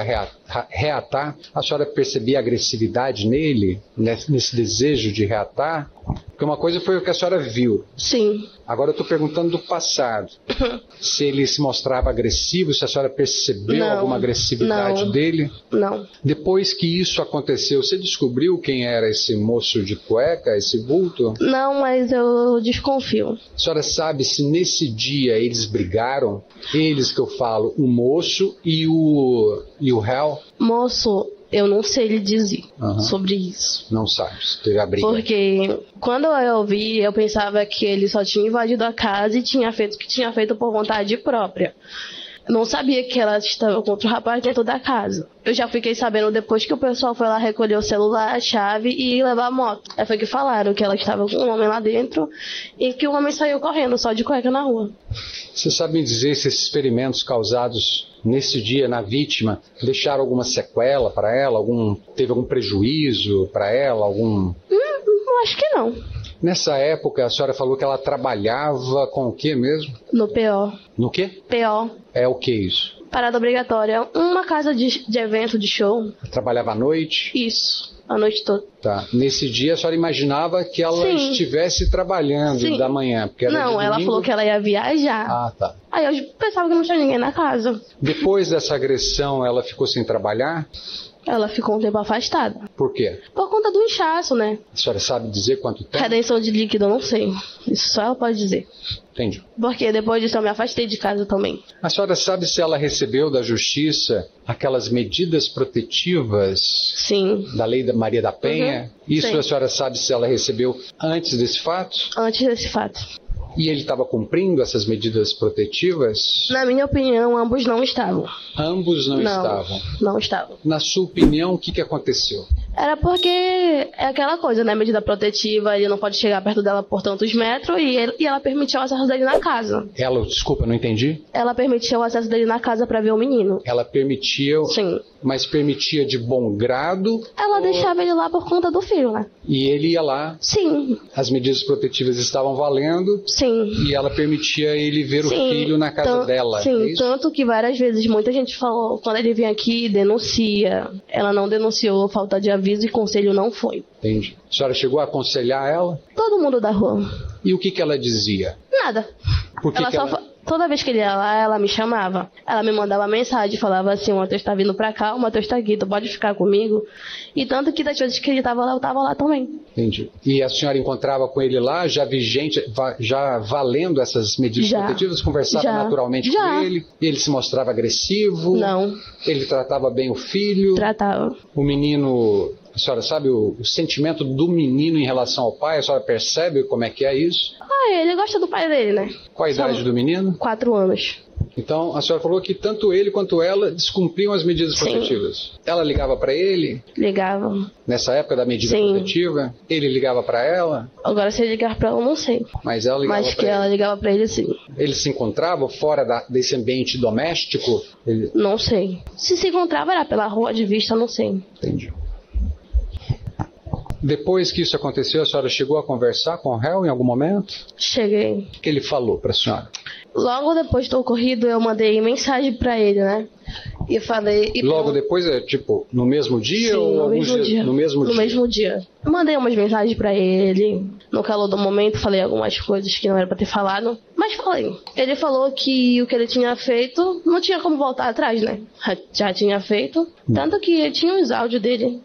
reatar, a senhora percebia agressividade nele, nesse desejo de reatar? Porque uma coisa foi o que a senhora viu. Sim. Agora eu estou perguntando do passado. Se ele se mostrava agressivo, se a senhora percebeu Não, alguma agressividade não. dele? Não. Depois que isso aconteceu, você descobriu quem era esse moço de cueca, esse vulto? Não, mas eu desconfio. A senhora sabe se nesse dia eles brigaram? Eles que eu falo, o moço e o réu? Moço, eu não sei lhe dizer Aham. sobre isso. Não sabe se teve a briga. Porque quando eu vi, eu pensava que ele só tinha invadido a casa e tinha feito o que tinha feito por vontade própria. Não sabia que ela estava com outro rapaz dentro da casa. Eu já fiquei sabendo depois que o pessoal foi lá recolher o celular, a chave e levar a moto. Aí foi que falaram que ela estava com um homem lá dentro e que o homem saiu correndo só de cueca na rua. Você sabe me dizer se esses experimentos causados nesse dia na vítima deixaram alguma sequela para ela? Teve algum prejuízo para ela? Acho que não. Nessa época, a senhora falou que ela trabalhava com o que mesmo? No PO. No quê? PO. É o que isso? Parada obrigatória. Uma casa de evento, de show. Trabalhava à noite? Isso. A noite toda. Tá. Nesse dia, a senhora imaginava que ela estivesse trabalhando da manhã? Porque era não, ela falou que ela ia viajar. Ah, tá. Aí eu pensava que não tinha ninguém na casa. Depois dessa agressão, ela ficou sem trabalhar? Ela ficou um tempo afastada. Por quê? Por conta do inchaço, né? A senhora sabe dizer quanto tempo? Redenção de líquido, eu não sei. Isso só ela pode dizer. Entendi. Porque depois disso eu me afastei de casa também. A senhora sabe se ela recebeu da justiça aquelas medidas protetivas? Sim. Da lei da Maria da Penha? Isso Sim. A senhora sabe se ela recebeu antes desse fato? Antes desse fato. E ele estava cumprindo essas medidas protetivas? Na minha opinião, ambos não estavam. Ambos não estavam? Não estavam. Na sua opinião, o que aconteceu? Era porque é aquela coisa, né? Medida protetiva, ele não pode chegar perto dela por tantos metros e ela permitiu o acesso dele na casa. Desculpa, não entendi? Ela permitiu o acesso dele na casa pra ver o menino. Ela permitia? Sim. Mas permitia de bom grado? Ela deixava ele lá por conta do filho, né? E ele ia lá? Sim. As medidas protetivas estavam valendo? Sim. E ela permitia ele ver o filho na casa dela? Sim, tanto que várias vezes muita gente falou, quando ele vem aqui, denuncia. Ela não denunciou, falta de aviso e conselho não foi. Entendi. A senhora chegou a aconselhar ela? Todo mundo da rua. E o que ela dizia? Nada. Por que ela... Toda vez que ele ia lá, ela me chamava. Ela me mandava mensagem, falava assim, o Matheus tá vindo pra cá, o Matheus tá aqui, tu pode ficar comigo. E tanto que das vezes que ele tava lá, eu tava lá também. Entendi. E a senhora encontrava com ele lá, já vigente, já valendo essas medidas protetivas? Conversava naturalmente com ele? Ele se mostrava agressivo? Não. Ele tratava bem o filho? Tratava. O menino... A senhora sabe o sentimento do menino em relação ao pai? A senhora percebe como é que é isso? Ele gosta do pai dele, né? Qual a idade do menino? 4 anos. Então, a senhora falou que tanto ele quanto ela descumpriam as medidas protetivas. Ela ligava para ele? Ligava. Nessa época da medida protetiva? Ele ligava para ela? Agora, se ele ligar para ela, eu não sei. Mas ela ligava para ele? Mas que ela ligava para ele, sim. Eles se encontravam fora desse ambiente doméstico? Não sei. Se encontrava, era pela rua de vista, não sei. Entendi. Depois que isso aconteceu, a senhora chegou a conversar com o réu em algum momento? Cheguei. O que ele falou para a senhora? Logo depois do ocorrido, eu mandei mensagem para ele, né? E falei... Logo depois, tipo, no mesmo dia? Sim, ou no alguns mesmo dia. No mesmo dia? No mesmo dia. Eu mandei umas mensagens para ele. No calor do momento, falei algumas coisas que não era para ter falado. Mas falei. Ele falou que o que ele tinha feito, não tinha como voltar atrás, né? Já tinha feito. Tanto que tinha os áudios dele.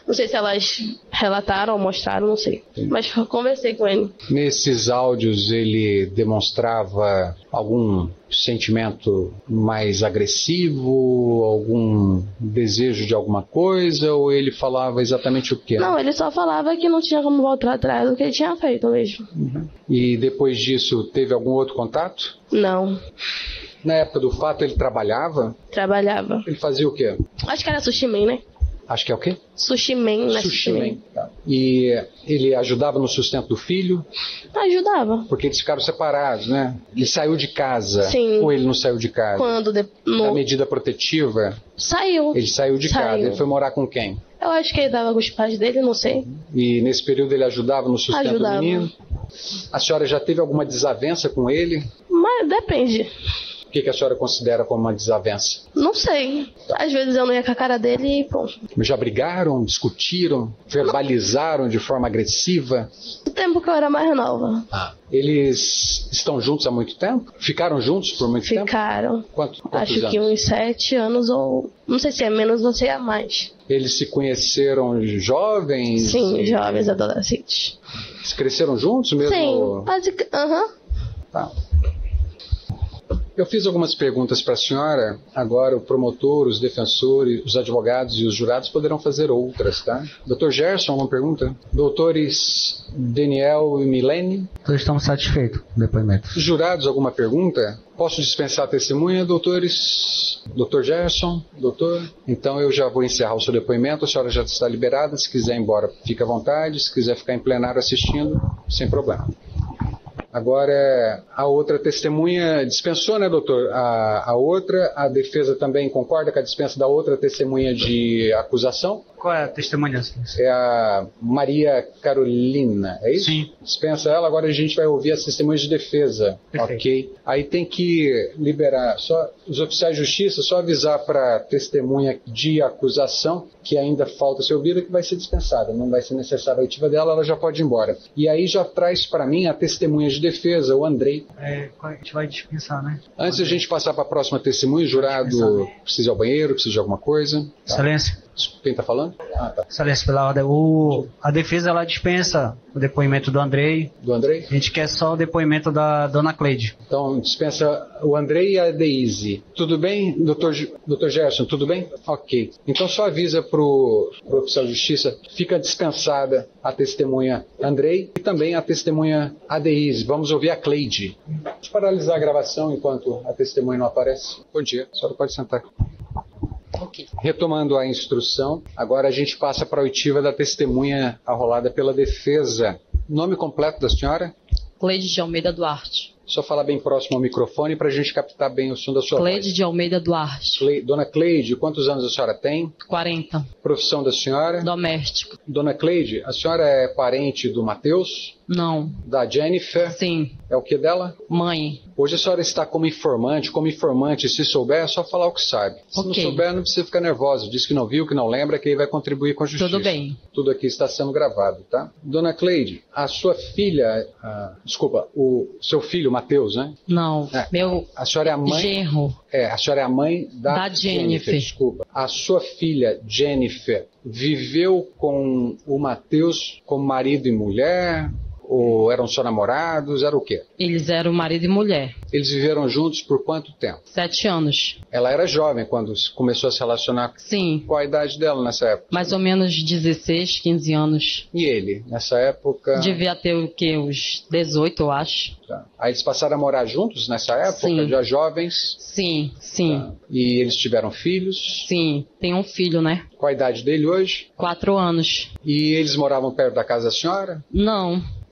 Não sei se elas relataram ou mostraram, não sei. Mas conversei com ele. Nesses áudios ele demonstrava algum sentimento mais agressivo, algum desejo de alguma coisa, ou ele falava exatamente o quê? Não, ele só falava que não tinha como voltar atrás do que ele tinha feito mesmo. E depois disso, teve algum outro contato? Não. Na época do fato, ele trabalhava? Trabalhava. Ele fazia o quê? Acho que era sushi man, né? Acho que é o quê? Sushi man, né? Sushi man. Tá. E ele ajudava no sustento do filho? Ajudava. Porque eles ficaram separados, né? Ele saiu de casa? Sim. Ou ele não saiu de casa? Quando? Da medida protetiva? Saiu. Ele saiu de casa. Ele foi morar com quem? Eu acho que ele estava com os pais dele, não sei. E nesse período ele ajudava no sustento do menino? A senhora já teve alguma desavença com ele? Mas depende. O que a senhora considera como uma desavença? Não sei. Às vezes eu não ia com a cara dele e pronto. Já brigaram, discutiram, verbalizaram de forma agressiva? No tempo que eu era mais nova. Eles estão juntos há muito tempo? Ficaram juntos por muito tempo? Ficaram. Quantos Acho anos? que uns 7 anos ou... Não sei se é menos ou se é mais. Eles se conheceram jovens? Sim, jovens, adolescentes. Eles cresceram juntos mesmo? Sim, Tá. Eu fiz algumas perguntas para a senhora, agora o promotor, os defensores, os advogados e os jurados poderão fazer outras, tá? Dr. Gerson, uma pergunta? Doutores Daniel e Milene? Todos estamos satisfeitos com o depoimento. Jurados, alguma pergunta? Posso dispensar a testemunha, doutores? Dr. Gerson? Doutor? Então eu já vou encerrar o seu depoimento, a senhora já está liberada, se quiser ir embora, fique à vontade, se quiser ficar em plenário assistindo, sem problema. Agora, a outra testemunha dispensou, né, doutor? A outra, a defesa também concorda com a dispensa da outra testemunha de acusação? Qual é a testemunha? É a Maria Carolina, é isso? Sim. Dispensa ela, agora a gente vai ouvir as testemunhas de defesa. Perfeito. Ok? Aí tem que liberar, só os oficiais de justiça, só avisar para a testemunha de acusação que ainda falta ser ouvida, que vai ser dispensada, não vai ser necessária a oitiva dela, ela já pode ir embora. E aí já traz para mim a testemunha de defesa, o Andrei. A gente vai dispensar, né? Antes de a gente passar para a próxima testemunha, o jurado precisa ir ao banheiro, precisa de alguma coisa. Tá. Excelência. Quem está falando? Ah, tá. Excelência, pela ordem. A defesa, ela dispensa o depoimento do Andrei. Do Andrei? A gente quer só o depoimento da dona Cleide. Então, dispensa o Andrei e a Deise. Tudo bem, doutor Gerson, tudo bem? Ok. Então, só avisa para o oficial de justiça, fica dispensada a testemunha Andrei e também a testemunha Adeise. Vamos ouvir a Cleide. Vamos paralisar a gravação enquanto a testemunha não aparece. Bom dia, a senhora pode sentar. Okay. Retomando a instrução, agora a gente passa para a oitiva da testemunha arrolada pela defesa. Nome completo da senhora? Cleide de Almeida Duarte. Só falar bem próximo ao microfone para a gente captar bem o som da sua Cleide voz. de Almeida Duarte. Dona Cleide, quantos anos a senhora tem? 40. Profissão da senhora? Doméstico. Dona Cleide, a senhora é parente do Matheus? Não. Da Jennifer? Sim. É o que dela? Mãe. Hoje a senhora está como informante, se souber é só falar o que sabe. Se não souber, não precisa ficar nervosa. Diz que não viu, que não lembra, que aí vai contribuir com a justiça. Tudo bem. Tudo aqui está sendo gravado, tá? Dona Cleide, a sua filha, o seu filho, Matheus, né? Não, a senhora é a mãe... genro. A senhora é a mãe da Jennifer. Desculpa. A sua filha, Jennifer, viveu com o Matheus como marido e mulher... Ou eram só namorados? Era o quê? Eles eram marido e mulher. Eles viveram juntos por quanto tempo? 7 anos. Ela era jovem quando começou a se relacionar? Sim. Qual a idade dela nessa época? Mais ou menos 16, 15 anos. E ele, nessa época? Devia ter o quê? Uns 18, eu acho. Tá. Aí eles passaram a morar juntos nessa época? Sim. Já jovens? Sim, sim. Tá. E eles tiveram filhos? Sim, tem um filho, né? Qual a idade dele hoje? 4 anos. E eles moravam perto da casa da senhora?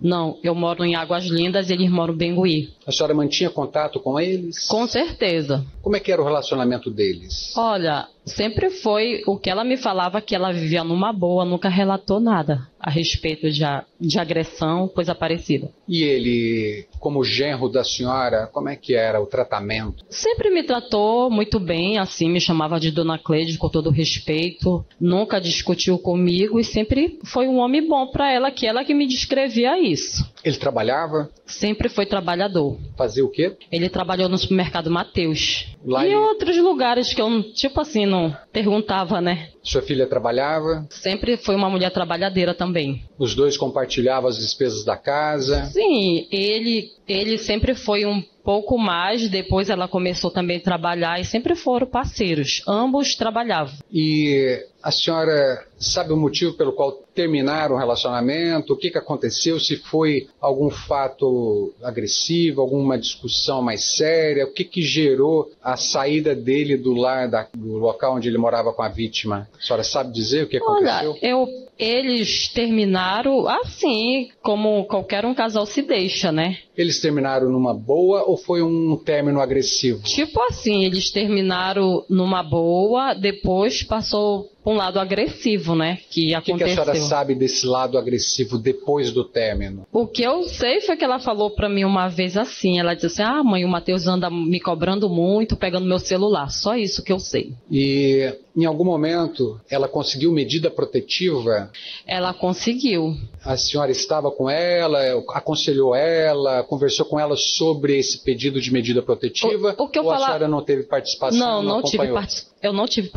Não, eu moro em Águas Lindas e eles moram em Bengui. A senhora mantinha contato com eles? Com certeza. Como é que era o relacionamento deles? Olha, sempre foi o que ela me falava, que ela vivia numa boa, nunca relatou nada a respeito de agressão, coisa parecida. E ele, como genro da senhora, como é que era o tratamento? Sempre me tratou muito bem, assim, me chamava de Dona Cleide com todo respeito, nunca discutiu comigo e sempre foi um homem bom para ela que me descrevia isso. Ele trabalhava? Sempre foi trabalhador. Fazia o quê? Ele trabalhou no supermercado Matheus. Lá e em outros lugares que eu, tipo assim, não perguntava, né? Sua filha trabalhava? Sempre foi uma mulher trabalhadeira também. Os dois compartilhavam as despesas da casa? Sim, ele sempre foi um pouco mais, depois ela começou também a trabalhar e sempre foram parceiros. Ambos trabalhavam. E a senhora sabe o motivo pelo qual terminaram o relacionamento? O que aconteceu? Se foi algum fato agressivo, alguma discussão mais séria? O que gerou a saída dele do lar, do local onde ele morava com a vítima? A senhora sabe dizer o que aconteceu? Olha, eles terminaram assim, como qualquer um casal se deixa, né? Eles terminaram numa boa ou foi um término agressivo? Tipo assim, eles terminaram numa boa, depois passou para um lado agressivo, né? Que aconteceu. O que a senhora sabe desse lado agressivo depois do término? O que eu sei foi que ela falou para mim uma vez assim, ela disse assim, mãe, o Matheus anda me cobrando muito, pegando meu celular, só isso que eu sei. E em algum momento ela conseguiu medida protetiva senhora? Ela conseguiu. A senhora estava com ela, aconselhou ela, conversou com ela sobre esse pedido de medida protetiva? O que eu ou falar... a senhora não teve participação? Eu não tive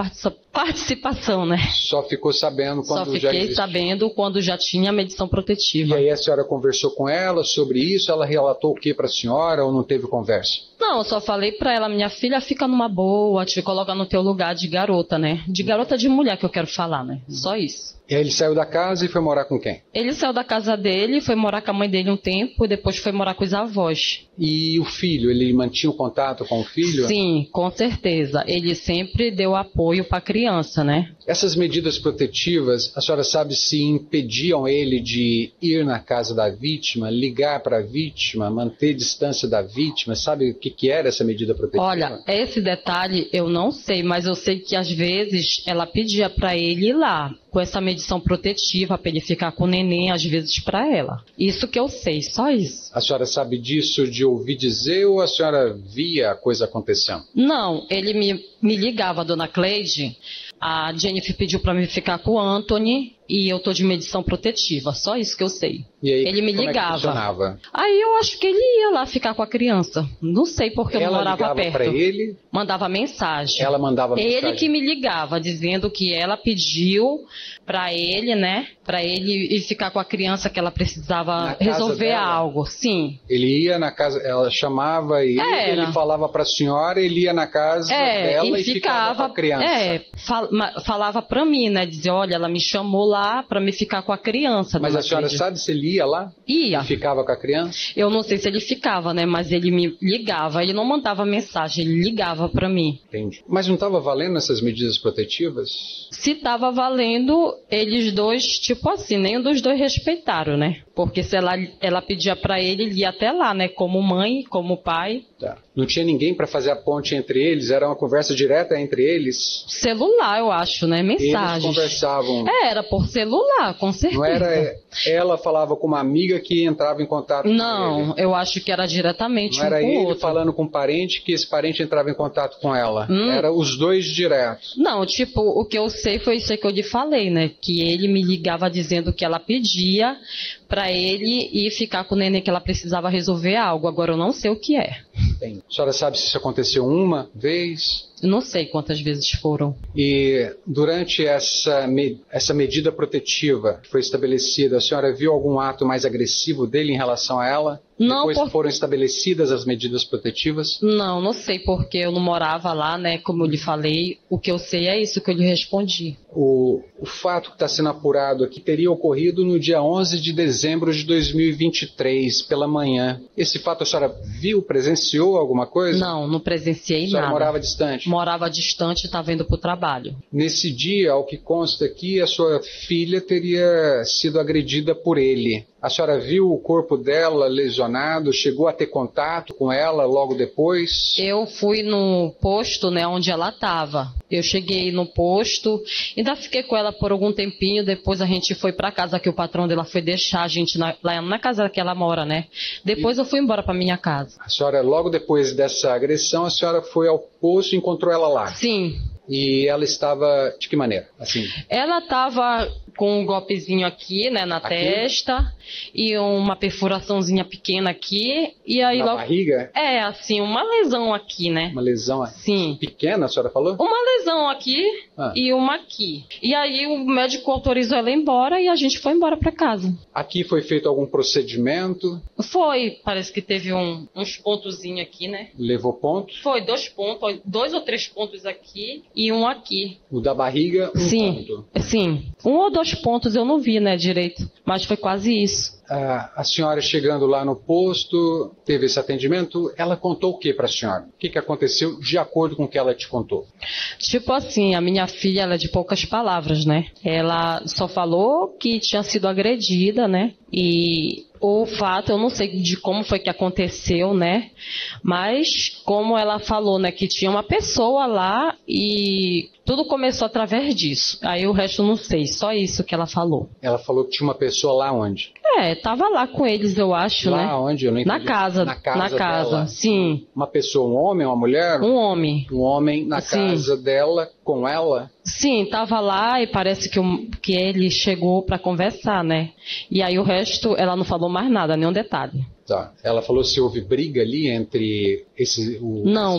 participação, né? Só ficou sabendo quando Só já fiquei sabendo quando já tinha a medição protetiva. E aí a senhora conversou com ela sobre isso? Ela relatou o que para a senhora ou não teve conversa? Não, eu só falei pra ela, minha filha, fica numa boa, te coloca no teu lugar de garota, né? De garota de mulher que eu quero falar, né? Só isso. E aí ele saiu da casa e foi morar com quem? Ele saiu da casa dele, foi morar com a mãe dele um tempo e depois foi morar com os avós. E o filho, ele mantinha o contato com o filho? Sim, com certeza. Ele sempre deu apoio pra criança, né? Essas medidas protetivas, a senhora sabe se impediam ele de ir na casa da vítima, ligar para a vítima, manter distância da vítima? Sabe o que era essa medida protetiva? Olha, esse detalhe eu não sei, mas eu sei que às vezes ela pedia para ele ir lá com essa medição protetiva para ele ficar com o neném, às vezes para ela. Isso que eu sei, só isso. A senhora sabe disso de ouvir dizer ou a senhora via a coisa acontecendo? Não, ele me ligava, dona Cleide. A Jennifer pediu para mim ficar com o Anthony e eu tô de medição protetiva, só isso que eu sei. E aí, ele me como ligava. É que funcionava? Aí eu acho que ele ia lá ficar com a criança. Não sei porque eu não morava perto. Ela ligava para ele? Mandava mensagem. Ela mandava mensagem? Ele que me ligava, dizendo que ela pediu para ele, né? Para ele ir ficar com a criança, que ela precisava resolver algo. Sim. Ele ia na casa, ela chamava e ele falava para a senhora, ele ia na casa dela e ficava com a criança. Falava para mim, né? Dizia, olha, ela me chamou lá para me ficar com a criança. Mas a senhora sabe se ele ia lá? Ia. E ficava com a criança? Eu não sei se ele ficava, né? Mas ele me ligava. Ele não mandava mensagem, ele ligava para mim. Entendi. Mas não estava valendo essas medidas protetivas? Se estava valendo, eles dois, tipo assim, nenhum dos dois respeitaram, né? Porque se ela pedia para ele ia até lá, né? Como mãe, como pai. Tá. Não tinha ninguém para fazer a ponte entre eles? Era uma conversa direta entre eles? Celular, eu acho, né? Mensagens. Eles conversavam? Era por celular, com certeza. Não era ela falava com uma amiga que entrava em contato com ele? Não, eu acho que era diretamente um com o outro. Não era ele falando com um parente que esse parente entrava em contato com ela? Era os dois diretos? Não, tipo, o que eu sei foi isso que eu lhe falei, né? Que ele me ligava dizendo que ela pedia para ele ir ficar com o neném, que ela precisava resolver algo. Agora eu não sei o que é. Bem, a senhora sabe se isso aconteceu uma vez? Não sei quantas vezes foram. E durante essa medida protetiva que foi estabelecida, a senhora viu algum ato mais agressivo dele em relação a ela? Não, Depois que foram estabelecidas as medidas protetivas? Não sei, porque eu não morava lá, né? Como eu lhe falei, o que eu sei é isso que eu lhe respondi. O fato que está sendo apurado aqui teria ocorrido no dia 11 de dezembro de 2023, pela manhã. Esse fato a senhora viu, presenciou alguma coisa? Não presenciei nada. A senhora morava distante? Morava distante e estava indo para o trabalho. Nesse dia, ao que consta aqui, a sua filha teria sido agredida por ele. A senhora viu o corpo dela lesionado? Chegou a ter contato com ela logo depois? Eu fui no posto, né, onde ela estava. Eu cheguei no posto, ainda fiquei com ela por algum tempinho, depois a gente foi para casa, que o patrão dela foi deixar a gente lá na casa que ela mora, né? Depois eu fui embora para minha casa. A senhora, logo depois dessa agressão, a senhora foi ao posto e encontrou ela lá? Sim. E ela estava de que maneira? Assim? Ela estava com um golpezinho aqui, né, na testa, e uma perfuraçãozinha pequena aqui, e aí na barriga? É, assim, uma lesão aqui, né? Uma lesão Sim. Pequena, a senhora falou? Uma lesão aqui e uma aqui. E aí o médico autorizou ela embora e a gente foi embora para casa. Aqui foi feito algum procedimento? Foi, parece que teve uns pontozinhos aqui, né? Levou pontos? Foi, 2 pontos, 2 ou 3 pontos aqui e um aqui. O da barriga, um ponto? Sim, 1 ou 2 pontos eu não vi, né, direito, mas foi quase isso. A senhora chegando lá no posto, teve esse atendimento, ela contou o que para a senhora? O que aconteceu de acordo com o que ela te contou? Tipo assim, a minha filha, ela é de poucas palavras, né? Ela só falou que tinha sido agredida, né? E o fato, eu não sei de como foi que aconteceu, né? Mas como ela falou, né, que tinha uma pessoa lá e tudo começou através disso. Aí o resto eu não sei, só isso que ela falou. Ela falou que tinha uma pessoa lá onde? Tava lá com eles, eu acho, lá né? Lá onde? Eu não entendi. Na casa dela. Sim. Uma pessoa, um homem, uma mulher? Um homem. Um homem na casa dela com ela? Sim, estava lá e parece que ele chegou para conversar, né? E aí o resto, ela não falou mais nada, nenhum detalhe. Tá. Ela falou se houve briga ali entre esse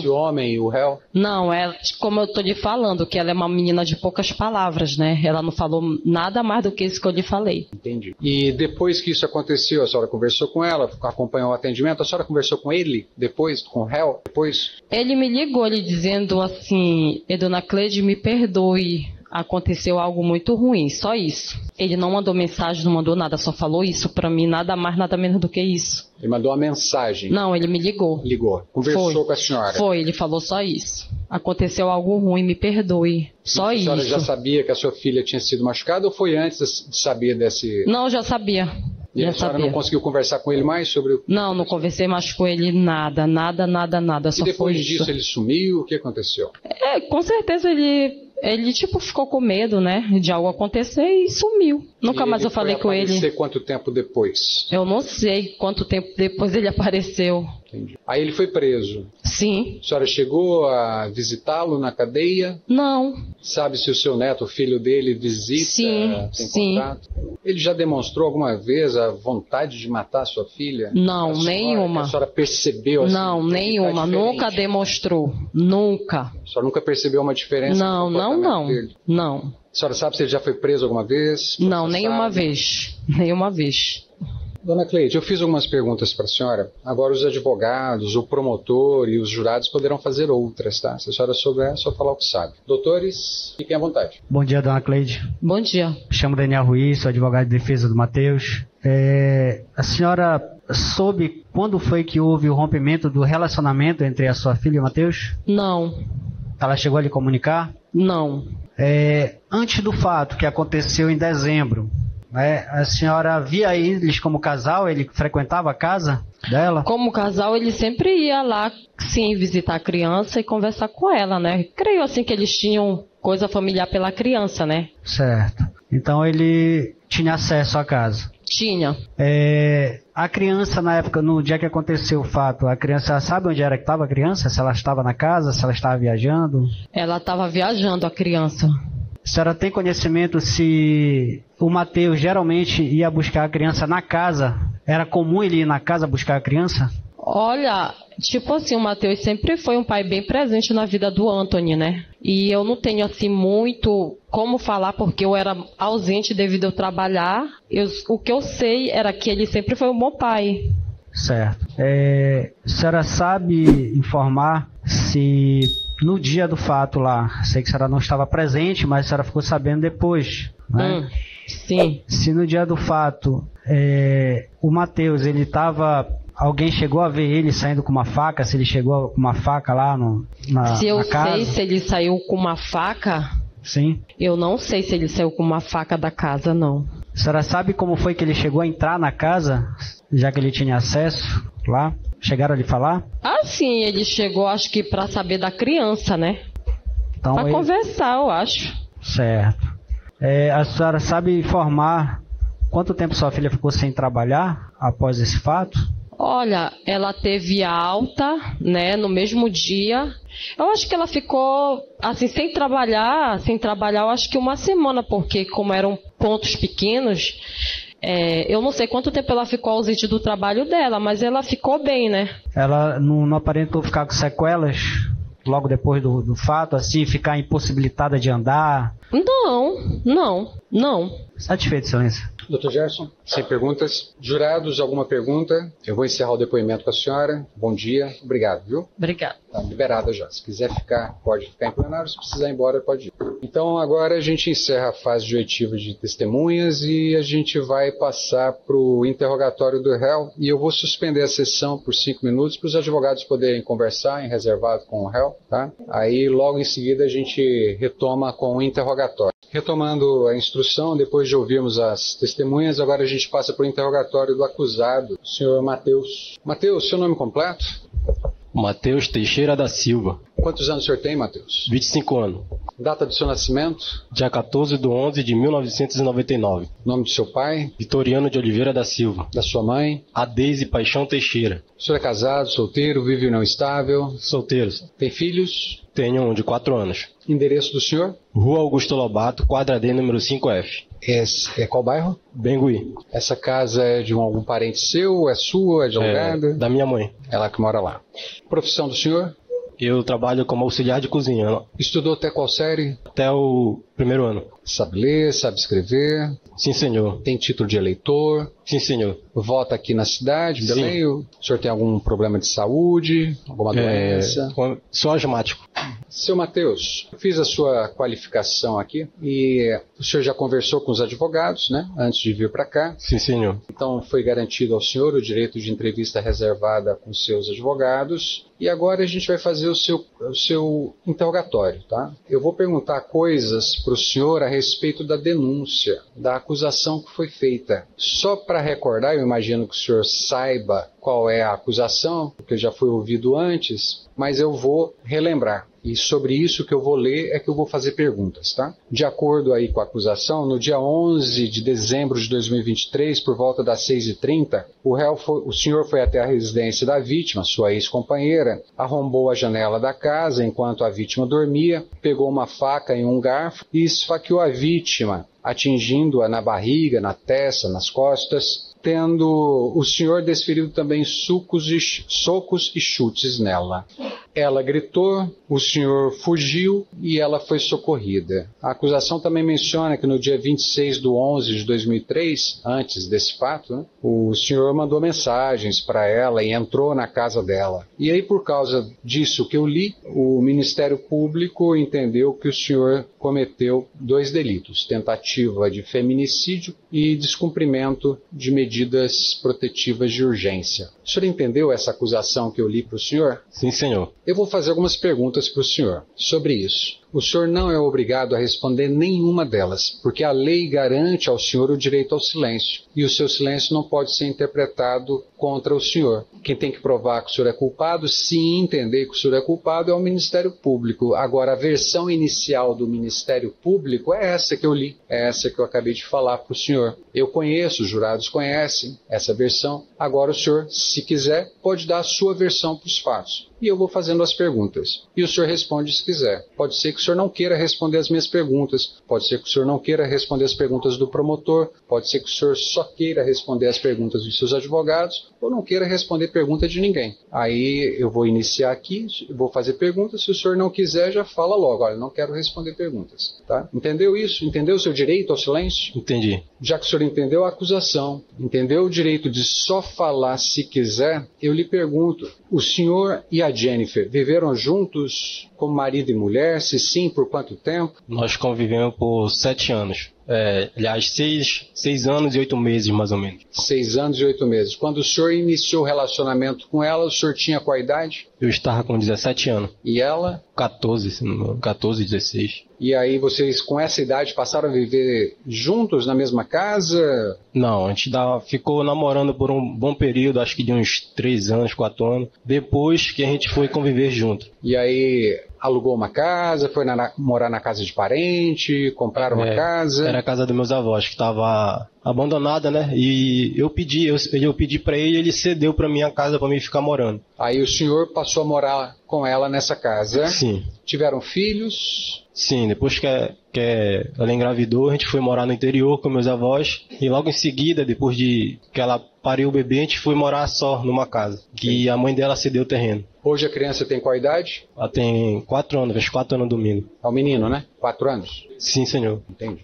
homem e o réu? Não, como eu estou lhe falando, que ela é uma menina de poucas palavras, né? Ela não falou nada mais do que isso que eu lhe falei. Entendi. E depois que isso aconteceu, a senhora conversou com ela, acompanhou o atendimento, a senhora conversou com ele depois, com o réu, depois? Ele me ligou, ele dizendo assim, Dona Cleide, me perdoe, aconteceu algo muito ruim, só isso. Ele não mandou mensagem, não mandou nada, só falou isso pra mim, nada mais, nada menos do que isso. Ele mandou uma mensagem? Não, ele me ligou. Ligou. Conversou com a senhora? Foi, ele falou só isso. Aconteceu algo ruim, me perdoe. Só isso. A senhora já sabia que a sua filha tinha sido machucada ou foi antes de saber desse... Não, já sabia. E a senhora não conseguiu conversar com ele mais sobre o... Não conversei mais com ele nada, só e depois foi disso isso. ele sumiu? O que aconteceu? Com certeza ele tipo ficou com medo, né, de algo acontecer e sumiu. Nunca mais eu falei com ele. Você quanto tempo depois? Eu não sei quanto tempo depois ele apareceu. Entendi. Aí ele foi preso? Sim. A senhora chegou a visitá-lo na cadeia? Não. Sabe se o seu neto, o filho dele, visita? Sim. Contato? Ele já demonstrou alguma vez a vontade de matar a sua filha? Não, nenhuma. A senhora percebeu? Assim, não, nenhuma. Nunca demonstrou. Nunca. A senhora nunca percebeu uma diferença? Não. Não. A senhora sabe se ele já foi preso alguma vez? Não, nenhuma vez. Dona Cleide, eu fiz algumas perguntas para a senhora. Agora os advogados, o promotor e os jurados poderão fazer outras, tá? Se a senhora souber, é só falar o que sabe. Doutores, fiquem à vontade. Bom dia, Dona Cleide. Bom dia. Me chamo Daniel Ruiz, sou advogado de defesa do Matheus. A senhora soube quando foi que houve o rompimento do relacionamento entre a sua filha e o Matheus? Não. Ela chegou a lhe comunicar? Não. Antes do fato que aconteceu em dezembro, a senhora via eles como casal? Ele frequentava a casa dela? Como casal, ele sempre ia lá, sim, visitar a criança e conversar com ela, né? Creio assim que eles tinham coisa familiar pela criança, né? Certo. Então ele tinha acesso à casa? Tinha. A criança, na época, no dia que aconteceu o fato, a criança sabe onde era que estava a criança? Se ela estava na casa, se ela estava viajando? Ela estava viajando, a criança. A senhora tem conhecimento se o Matheus geralmente ia buscar a criança na casa? Era comum ele ir na casa buscar a criança? Olha, tipo assim, o Matheus sempre foi um pai bem presente na vida do Anthony, né? E eu não tenho assim muito como falar porque eu era ausente devido ao trabalhar. O que eu sei era que ele sempre foi um bom pai. Certo. A senhora sabe informar se no dia do fato lá, sei que a senhora não estava presente, mas a senhora ficou sabendo depois, né? Sim. Se no dia do fato o Matheus, ele estava... Alguém chegou a ver ele saindo com uma faca? Se ele chegou com uma faca lá na casa? Se eu sei se ele saiu com uma faca... Sim. Eu não sei se ele saiu com uma faca da casa, não. A senhora sabe como foi que ele chegou a entrar na casa, já que ele tinha acesso lá? Chegaram a lhe falar? Ah, sim, ele chegou, acho que para saber da criança, né? Então, para conversar, eu acho. Certo. A senhora sabe informar quanto tempo sua filha ficou sem trabalhar após esse fato? Olha, ela teve alta, né, no mesmo dia. Eu acho que ela ficou, assim, sem trabalhar, eu acho que uma semana, porque como eram pontos pequenos, eu não sei quanto tempo ela ficou ausente do trabalho dela, mas ela ficou bem, né? Ela não aparentou ficar com sequelas logo depois do fato, assim, ficar impossibilitada de andar? Não. Satisfeito, excelência. Dr. Gerson, sem perguntas. Jurados, alguma pergunta? Eu vou encerrar o depoimento com a senhora. Bom dia. Obrigado, viu? Obrigado. Está liberada já. Se quiser ficar, pode ficar em plenário. Se precisar ir embora, pode ir. Então, agora a gente encerra a fase de oitiva de testemunhas e a gente vai passar para o interrogatório do réu. E eu vou suspender a sessão por 5 minutos para os advogados poderem conversar em reservado com o réu, tá? Aí, logo em seguida, a gente retoma com o interrogatório. Retomando a instrução, depois de ouvirmos as testemunhas, agora a gente passa para o interrogatório do acusado, o senhor Matheus. Matheus, seu nome completo? Matheus Teixeira da Silva. Quantos anos o senhor tem, Matheus? 25 anos. Data do seu nascimento? Dia 14/11/1999. Nome do seu pai? Vitoriano de Oliveira da Silva. Da sua mãe? Adeise Paixão Teixeira. O senhor é casado, solteiro, vive em união estável? Solteiro. Tem filhos? Tenho um de 4 anos. Endereço do senhor? Rua Augusto Lobato, quadra D, número 5F. É qual bairro? Bengui. Essa casa é de algum parente seu? É sua? É de alugada? Da minha mãe. Ela que mora lá. Profissão do senhor? Eu trabalho como auxiliar de cozinha. Estudou até qual série? Até o 1º ano. Sabe ler, sabe escrever? Sim, senhor. Tem título de eleitor? Sim, senhor. Vota aqui na cidade, Belém? Sim. O senhor tem algum problema de saúde? Alguma doença? Sou asmático. Seu Matheus, fiz a sua qualificação aqui e o senhor já conversou com os advogados, né? Antes de vir para cá. Sim, senhor. Então foi garantido ao senhor o direito de entrevista reservada com seus advogados. E agora a gente vai fazer o seu interrogatório, tá? Eu vou perguntar coisas para o senhor a respeito da denúncia, da acusação que foi feita. Só para recordar, eu imagino que o senhor saiba qual é a acusação, porque já foi ouvido antes, mas eu vou relembrar. E sobre isso que eu vou ler é que eu vou fazer perguntas, tá? De acordo aí com a acusação, no dia 11 de dezembro de 2023, por volta das 6h30, o senhor foi até a residência da vítima, sua ex-companheira, arrombou a janela da casa enquanto a vítima dormia, pegou uma faca e um garfo e esfaqueou a vítima, atingindo-a na barriga, na testa, nas costas, tendo o senhor desferido também socos e chutes nela. Ela gritou, o senhor fugiu e ela foi socorrida. A acusação também menciona que no dia 26/11/2003, antes desse fato, né, o senhor mandou mensagens para ela e entrou na casa dela. E aí, por causa disso que eu li, o Ministério Público entendeu que o senhor cometeu 2 delitos, tentativa de feminicídio e descumprimento de medidas protetivas de urgência. O senhor entendeu essa acusação que eu li para o senhor? Sim, senhor. Eu vou fazer algumas perguntas para o senhor sobre isso. O senhor não é obrigado a responder nenhuma delas, porque a lei garante ao senhor o direito ao silêncio, e o seu silêncio não pode ser interpretado contra o senhor. Quem tem que provar que o senhor é culpado, se entender que o senhor é culpado, é o Ministério Público. Agora, a versão inicial do Ministério Público é essa que eu li, é essa que eu acabei de falar para o senhor. Eu conheço, os jurados conhecem essa versão. Agora o senhor, se quiser, pode dar a sua versão para os fatos. E eu vou fazendo as perguntas. E o senhor responde se quiser. Pode ser que o senhor não queira responder as minhas perguntas. Pode ser que o senhor não queira responder as perguntas do promotor. Pode ser que o senhor só queira responder as perguntas dos seus advogados ou não queira responder pergunta de ninguém. Aí eu vou iniciar aqui, vou fazer perguntas. Se o senhor não quiser, já fala logo. Olha, não quero responder perguntas. Tá? Entendeu isso? Entendeu o seu direito ao silêncio? Entendi. Já que o senhor entendeu a acusação, entendeu o direito de só falar se quiser, eu lhe pergunto, o senhor e a Jennifer viveram juntos como marido e mulher? Se sim, por quanto tempo? Nós convivemos por 7 anos. Aliás, 6 anos e 8 meses, mais ou menos. 6 anos e 8 meses. Quando o senhor iniciou o relacionamento com ela, o senhor tinha qual idade? Eu estava com 17 anos. E ela? 14, 16. E aí vocês, com essa idade, passaram a viver juntos na mesma casa? Não, a gente ficou namorando por um bom período, acho que de uns 3 anos, 4 anos. Depois que a gente foi conviver junto. E aí alugou uma casa, foi morar na casa de parente, compraram uma casa? Era a casa dos meus avós, que estava abandonada, né? E eu pedi para ele cedeu para minha casa para mim ficar morando. Aí o senhor passou a morar com ela nessa casa? Sim. Tiveram filhos? Sim, depois que ela engravidou, a gente foi morar no interior com meus avós. E logo em seguida, depois de que ela pariu o bebê, a gente foi morar só numa casa. Que a mãe dela cedeu o terreno. Hoje a criança tem qual idade? Ela tem 4 anos, fez 4 anos domingo. É o menino, né? 4 anos? Sim, senhor. Entendi.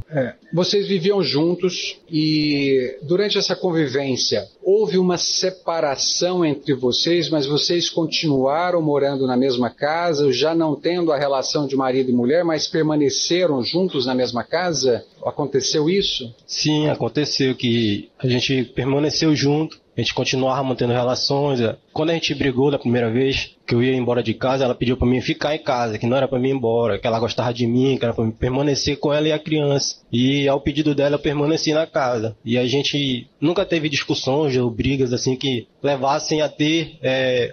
Vocês viviam juntos e durante essa convivência houve uma separação entre vocês, mas vocês continuaram morando na mesma casa, já não tendo a relação de marido e mulher, mas permaneceram juntos na mesma casa? Aconteceu isso? Sim, aconteceu que a gente permaneceu junto, a gente continuava mantendo relações. Quando a gente brigou da primeira vez, que eu ia embora de casa, ela pediu para mim ficar em casa, que não era para mim ir embora, que ela gostava de mim, que era para mim permanecer com ela e a criança. E ao pedido dela eu permaneci na casa. E a gente nunca teve discussões ou brigas assim que levassem a ter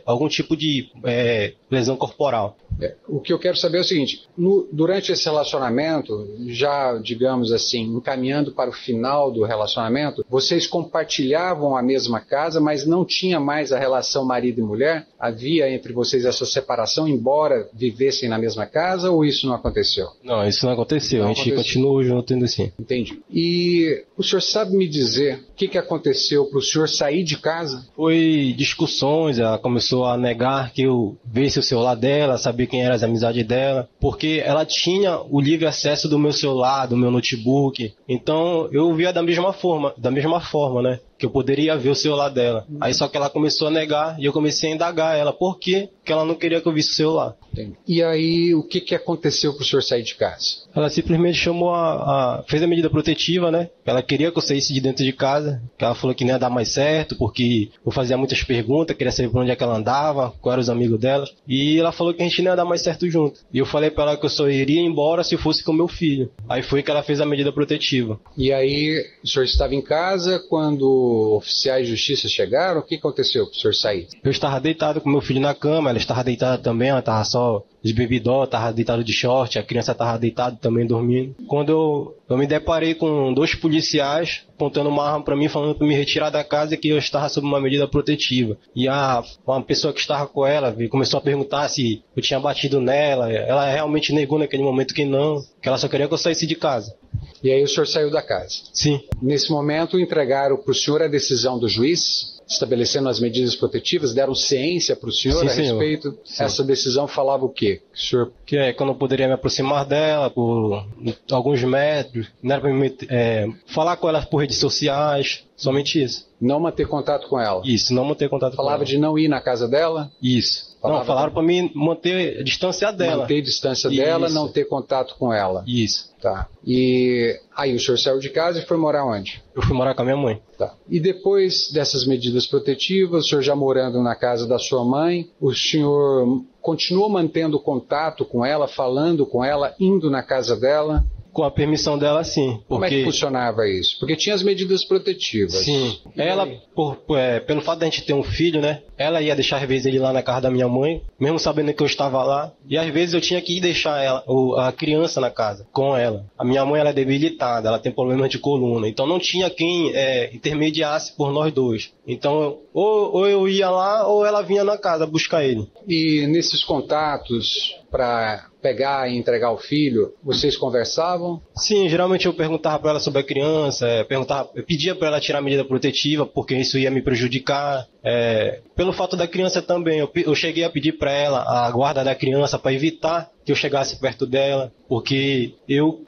algum tipo de lesão corporal. O que eu quero saber é o seguinte, durante esse relacionamento, já, digamos assim, encaminhando para o final do relacionamento, vocês compartilhavam a mesma casa, mas não tinha mais a relação marido e mulher? Havia entre vocês essa separação, embora vivessem na mesma casa, ou isso não aconteceu? Não, isso não aconteceu. A gente continuou junto ainda assim. Entendi. E o senhor sabe me dizer o que aconteceu para o senhor sair de casa? Foi discussões, ela começou a negar que eu visse o celular dela, sabia quem eram as amizades dela, porque ela tinha o livre acesso do meu celular, do meu notebook. Então eu via da mesma forma, né? Que eu poderia ver o celular dela. Aí só que ela começou a negar e eu comecei a indagar ela por que ela não queria que eu visse o celular. Entendi. E aí o que aconteceu para o senhor sair de casa? Ela simplesmente fez a medida protetiva, né? Ela queria que eu saísse de dentro de casa, que ela falou que não ia dar mais certo, porque eu fazia muitas perguntas, queria saber por onde é que ela andava, quais eram os amigos dela, e ela falou que a gente não ia dar mais certo junto. E eu falei pra ela que eu só iria embora se fosse com meu filho. Aí foi que ela fez a medida protetiva. E aí o senhor estava em casa quando oficiais de justiça chegaram? O que aconteceu para o senhor sair? Eu estava deitado com meu filho na cama, ela estava deitada também, ela estava só de bebidó, estava deitado de short, a criança estava deitada também dormindo. Quando eu me deparei com 2 policiais apontando uma arma para mim, falando para me retirar da casa, que eu estava sob uma medida protetiva. E uma pessoa que estava com ela começou a perguntar se eu tinha batido nela. Ela realmente negou naquele momento que não, que ela só queria que eu saísse de casa. E aí o senhor saiu da casa? Sim. Nesse momento entregaram para o senhor a decisão do juiz, estabelecendo as medidas protetivas, deram ciência para o senhor a respeito? Sim. Essa decisão falava o quê? O senhor... Que é que eu não poderia me aproximar dela por alguns metros, não era para me falar com ela por redes sociais, somente isso. Não manter contato com ela? Isso, não manter contato com ela. Falava de não ir na casa dela? Isso. Não, falaram para mim manter a distância dela. Manter a distância dela, não ter contato com ela. Isso. Tá. E aí o senhor saiu de casa e foi morar onde? Eu fui morar com a minha mãe. Tá. E depois dessas medidas protetivas, o senhor já morando na casa da sua mãe, o senhor continuou mantendo contato com ela, falando com ela, indo na casa dela? Com a permissão dela, sim. Como é que funcionava isso? Porque tinha as medidas protetivas. Sim. Ela, pelo fato de a gente ter um filho, né? Ela ia deixar às vezes ele lá na casa da minha mãe, mesmo sabendo que eu estava lá. E às vezes eu tinha que ir deixar a criança na casa, com ela. A minha mãe ela é debilitada, ela tem problemas de coluna. Então não tinha quem intermediasse por nós dois. Então ou eu ia lá ou ela vinha na casa buscar ele. E nesses contatos para pegar e entregar o filho, vocês conversavam? Sim, geralmente eu perguntava para ela sobre a criança, eu pedia para ela tirar a medida protetiva, porque isso ia me prejudicar. Pelo fato da criança também, eu cheguei a pedir para ela a guarda da criança para evitar que eu chegasse perto dela, porque eu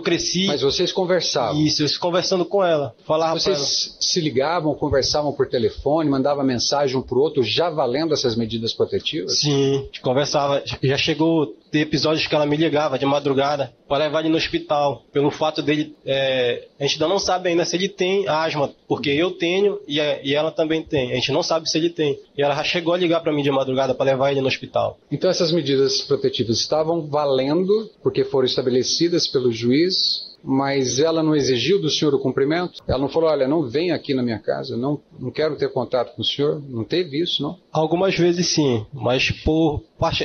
cresci... Mas vocês conversavam? Isso, eu conversando com ela. Falava vocês pra ela. Se ligavam, conversavam por telefone, mandavam mensagem um pro outro, já valendo essas medidas protetivas? Sim, a gente conversava. Já chegou a ter episódios que ela me ligava de madrugada para levar ele no hospital, pelo fato dele... a gente ainda não sabe ainda se ele tem asma, porque eu tenho e ela também tem. A gente não sabe se ele tem. E ela já chegou a ligar para mim de madrugada para levar ele no hospital. Então essas medidas protetivas estavam valendo, porque foram estabelecidas pelo juiz, mas ela não exigiu do senhor o cumprimento? Ela não falou, olha, não venha aqui na minha casa, não quero ter contato com o senhor? Não teve isso, não? Algumas vezes sim, mas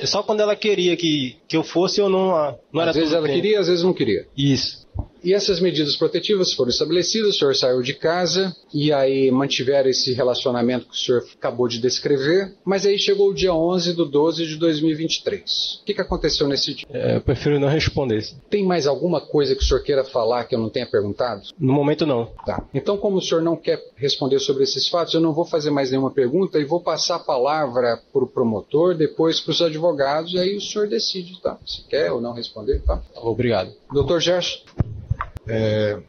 só quando ela queria que eu fosse, eu não era. Às vezes ela queria, às vezes não queria. Isso. E essas medidas protetivas foram estabelecidas, o senhor saiu de casa e aí mantiveram esse relacionamento que o senhor acabou de descrever, mas aí chegou o dia 11/12/2023. O que aconteceu nesse dia? Eu prefiro não responder. Tem mais alguma coisa que o senhor queira falar que eu não tenha perguntado? No momento não. Tá. Então, como o senhor não quer responder sobre esses fatos, eu não vou fazer mais nenhuma pergunta e vou passar a palavra para o promotor, depois para os advogados, e aí o senhor decide, tá? Se quer ou não responder, tá? Obrigado. Dr. Gerson.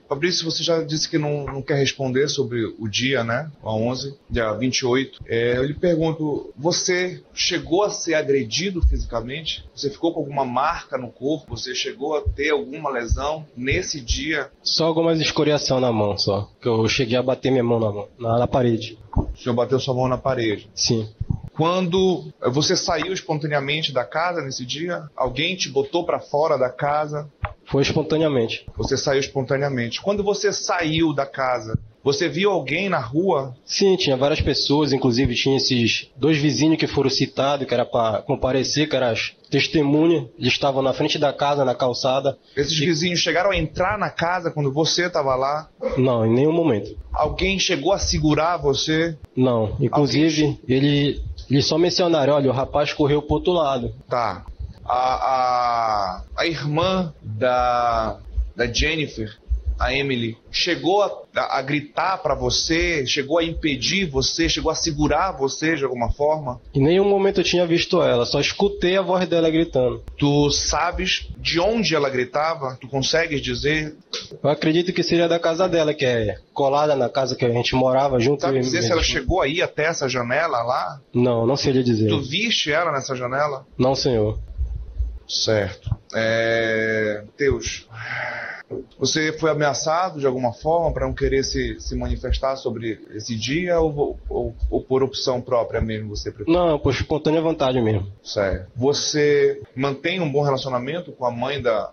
Fabrício, você já disse que não quer responder sobre o dia, né? A 11, dia 28. Eu lhe pergunto, você chegou a ser agredido fisicamente? Você ficou com alguma marca no corpo? Você chegou a ter alguma lesão nesse dia? Só algumas escoriação na mão, só. Que eu cheguei a bater minha mão na mão, na parede. O senhor bateu sua mão na parede? Sim. Quando você saiu espontaneamente da casa nesse dia? Alguém te botou para fora da casa? Foi espontaneamente. Você saiu espontaneamente. Quando você saiu da casa, você viu alguém na rua? Sim, tinha várias pessoas, inclusive tinha esses 2 vizinhos que foram citados, que era para comparecer, que eram as testemunhas, eles estavam na frente da casa, na calçada. Esses vizinhos chegaram a entrar na casa quando você estava lá? Não, em nenhum momento. Alguém chegou a segurar você? Não, inclusive eles só mencionaram, olha, o rapaz correu pro outro lado. Tá. A irmã da Jennifer, a Emily, chegou a gritar pra você, chegou a impedir você, chegou a segurar você de alguma forma? Em nenhum momento eu tinha visto ela, só escutei a voz dela gritando. Tu sabes de onde ela gritava? Tu consegues dizer? Eu acredito que seria da casa dela, que é colada na casa que a gente morava junto. Sabe dizer se ela chegou aí até essa janela lá? Não, não sei lhe dizer. Tu viste ela nessa janela? Não, senhor. Certo. Deus, você foi ameaçado de alguma forma para não querer se manifestar sobre esse dia ou por opção própria mesmo você prefere? Não, por espontânea vontade mesmo. Certo. Você mantém um bom relacionamento com a mãe da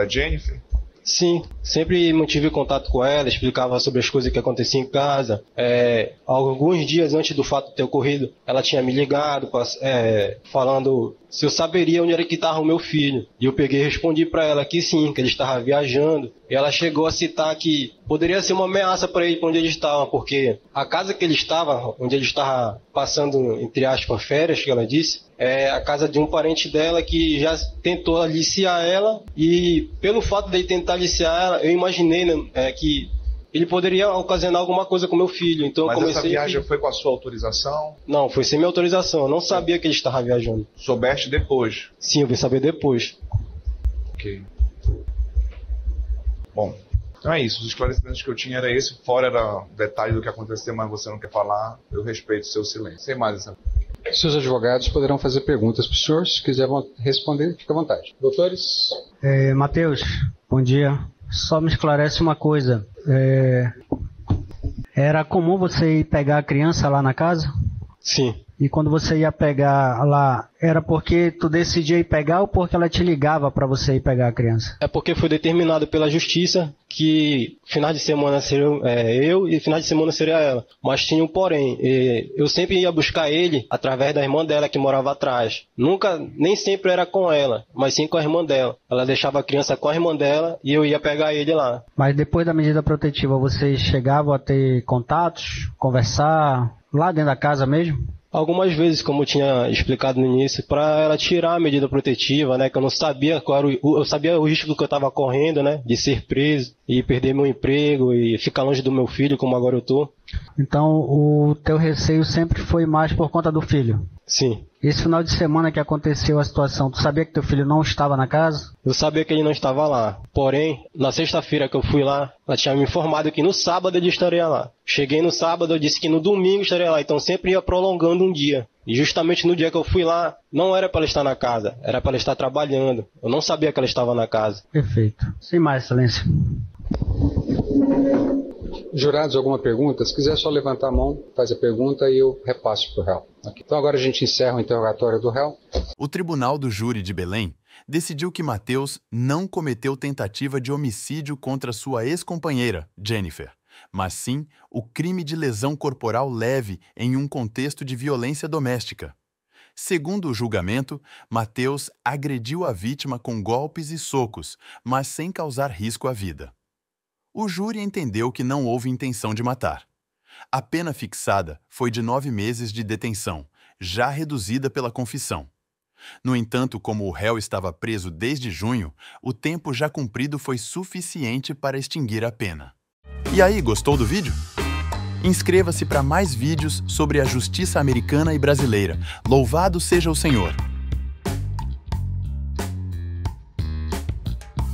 Jennifer? Sim, sempre mantive contato com ela, explicava sobre as coisas que aconteciam em casa. Alguns dias antes do fato ter ocorrido, ela tinha me ligado falando se eu saberia onde era que estava o meu filho. E eu peguei e respondi para ela que sim, que ele estava viajando. E ela chegou a citar que poderia ser uma ameaça para ele, para onde ele estava, porque a casa que ele estava, onde ele estava passando, entre aspas, férias, que ela disse, é a casa de um parente dela que já tentou aliciar ela, e pelo fato de ele tentar aliciar ela, eu imaginei que ele poderia ocasionar alguma coisa com meu filho. Então, mas essa viagem foi com a sua autorização? Não, foi sem minha autorização, eu não sabia que ele estava viajando. Soubeste depois? Sim, eu vim saber depois. Ok. Bom, então é isso, os esclarecimentos que eu tinha era esse, fora era detalhe do que aconteceu, mas você não quer falar, eu respeito o seu silêncio. Sem mais essa. Seus advogados poderão fazer perguntas para o senhor, se quiser responder, fique à vontade. Doutores? Matheus, bom dia. Só me esclarece uma coisa. Era comum você ir pegar a criança lá na casa? Sim. E quando você ia pegar lá, era porque tu decidia ir pegar ou porque ela te ligava para você ir pegar a criança? É porque foi determinado pela justiça que final de semana seria eu e final de semana seria ela. Mas tinha um porém, eu sempre ia buscar ele através da irmã dela que morava atrás. Nem sempre era com ela, mas sim com a irmã dela. Ela deixava a criança com a irmã dela e eu ia pegar ele lá. Mas depois da medida protetiva, vocês chegavam a ter contatos, conversar lá dentro da casa mesmo? Algumas vezes, como eu tinha explicado no início, para ela tirar a medida protetiva, né? Que eu não sabia eu sabia o risco que eu estava correndo, né? De ser preso e perder meu emprego e ficar longe do meu filho, como agora eu tô. Então, o teu receio sempre foi mais por conta do filho? Sim. Esse final de semana que aconteceu a situação, tu sabia que teu filho não estava na casa? Eu sabia que ele não estava lá. Porém, na sexta-feira que eu fui lá, ela tinha me informado que no sábado ele estaria lá. Cheguei no sábado, eu disse que no domingo estaria lá. Então sempre ia prolongando um dia. E justamente no dia que eu fui lá, não era para ela estar na casa, era para ela estar trabalhando. Eu não sabia que ela estava na casa. Perfeito. Sem mais, excelência. Jurados, alguma pergunta? Se quiser só levantar a mão, faz a pergunta e eu repasso para o réu. Então agora a gente encerra o interrogatório do réu. O Tribunal do Júri de Belém decidiu que Matheus não cometeu tentativa de homicídio contra sua ex-companheira, Jennifer, mas sim o crime de lesão corporal leve em um contexto de violência doméstica. Segundo o julgamento, Matheus agrediu a vítima com golpes e socos, mas sem causar risco à vida. O júri entendeu que não houve intenção de matar. A pena fixada foi de 9 meses de detenção, já reduzida pela confissão. No entanto, como o réu estava preso desde junho, o tempo já cumprido foi suficiente para extinguir a pena. E aí, gostou do vídeo? Inscreva-se para mais vídeos sobre a justiça americana e brasileira. Louvado seja o Senhor!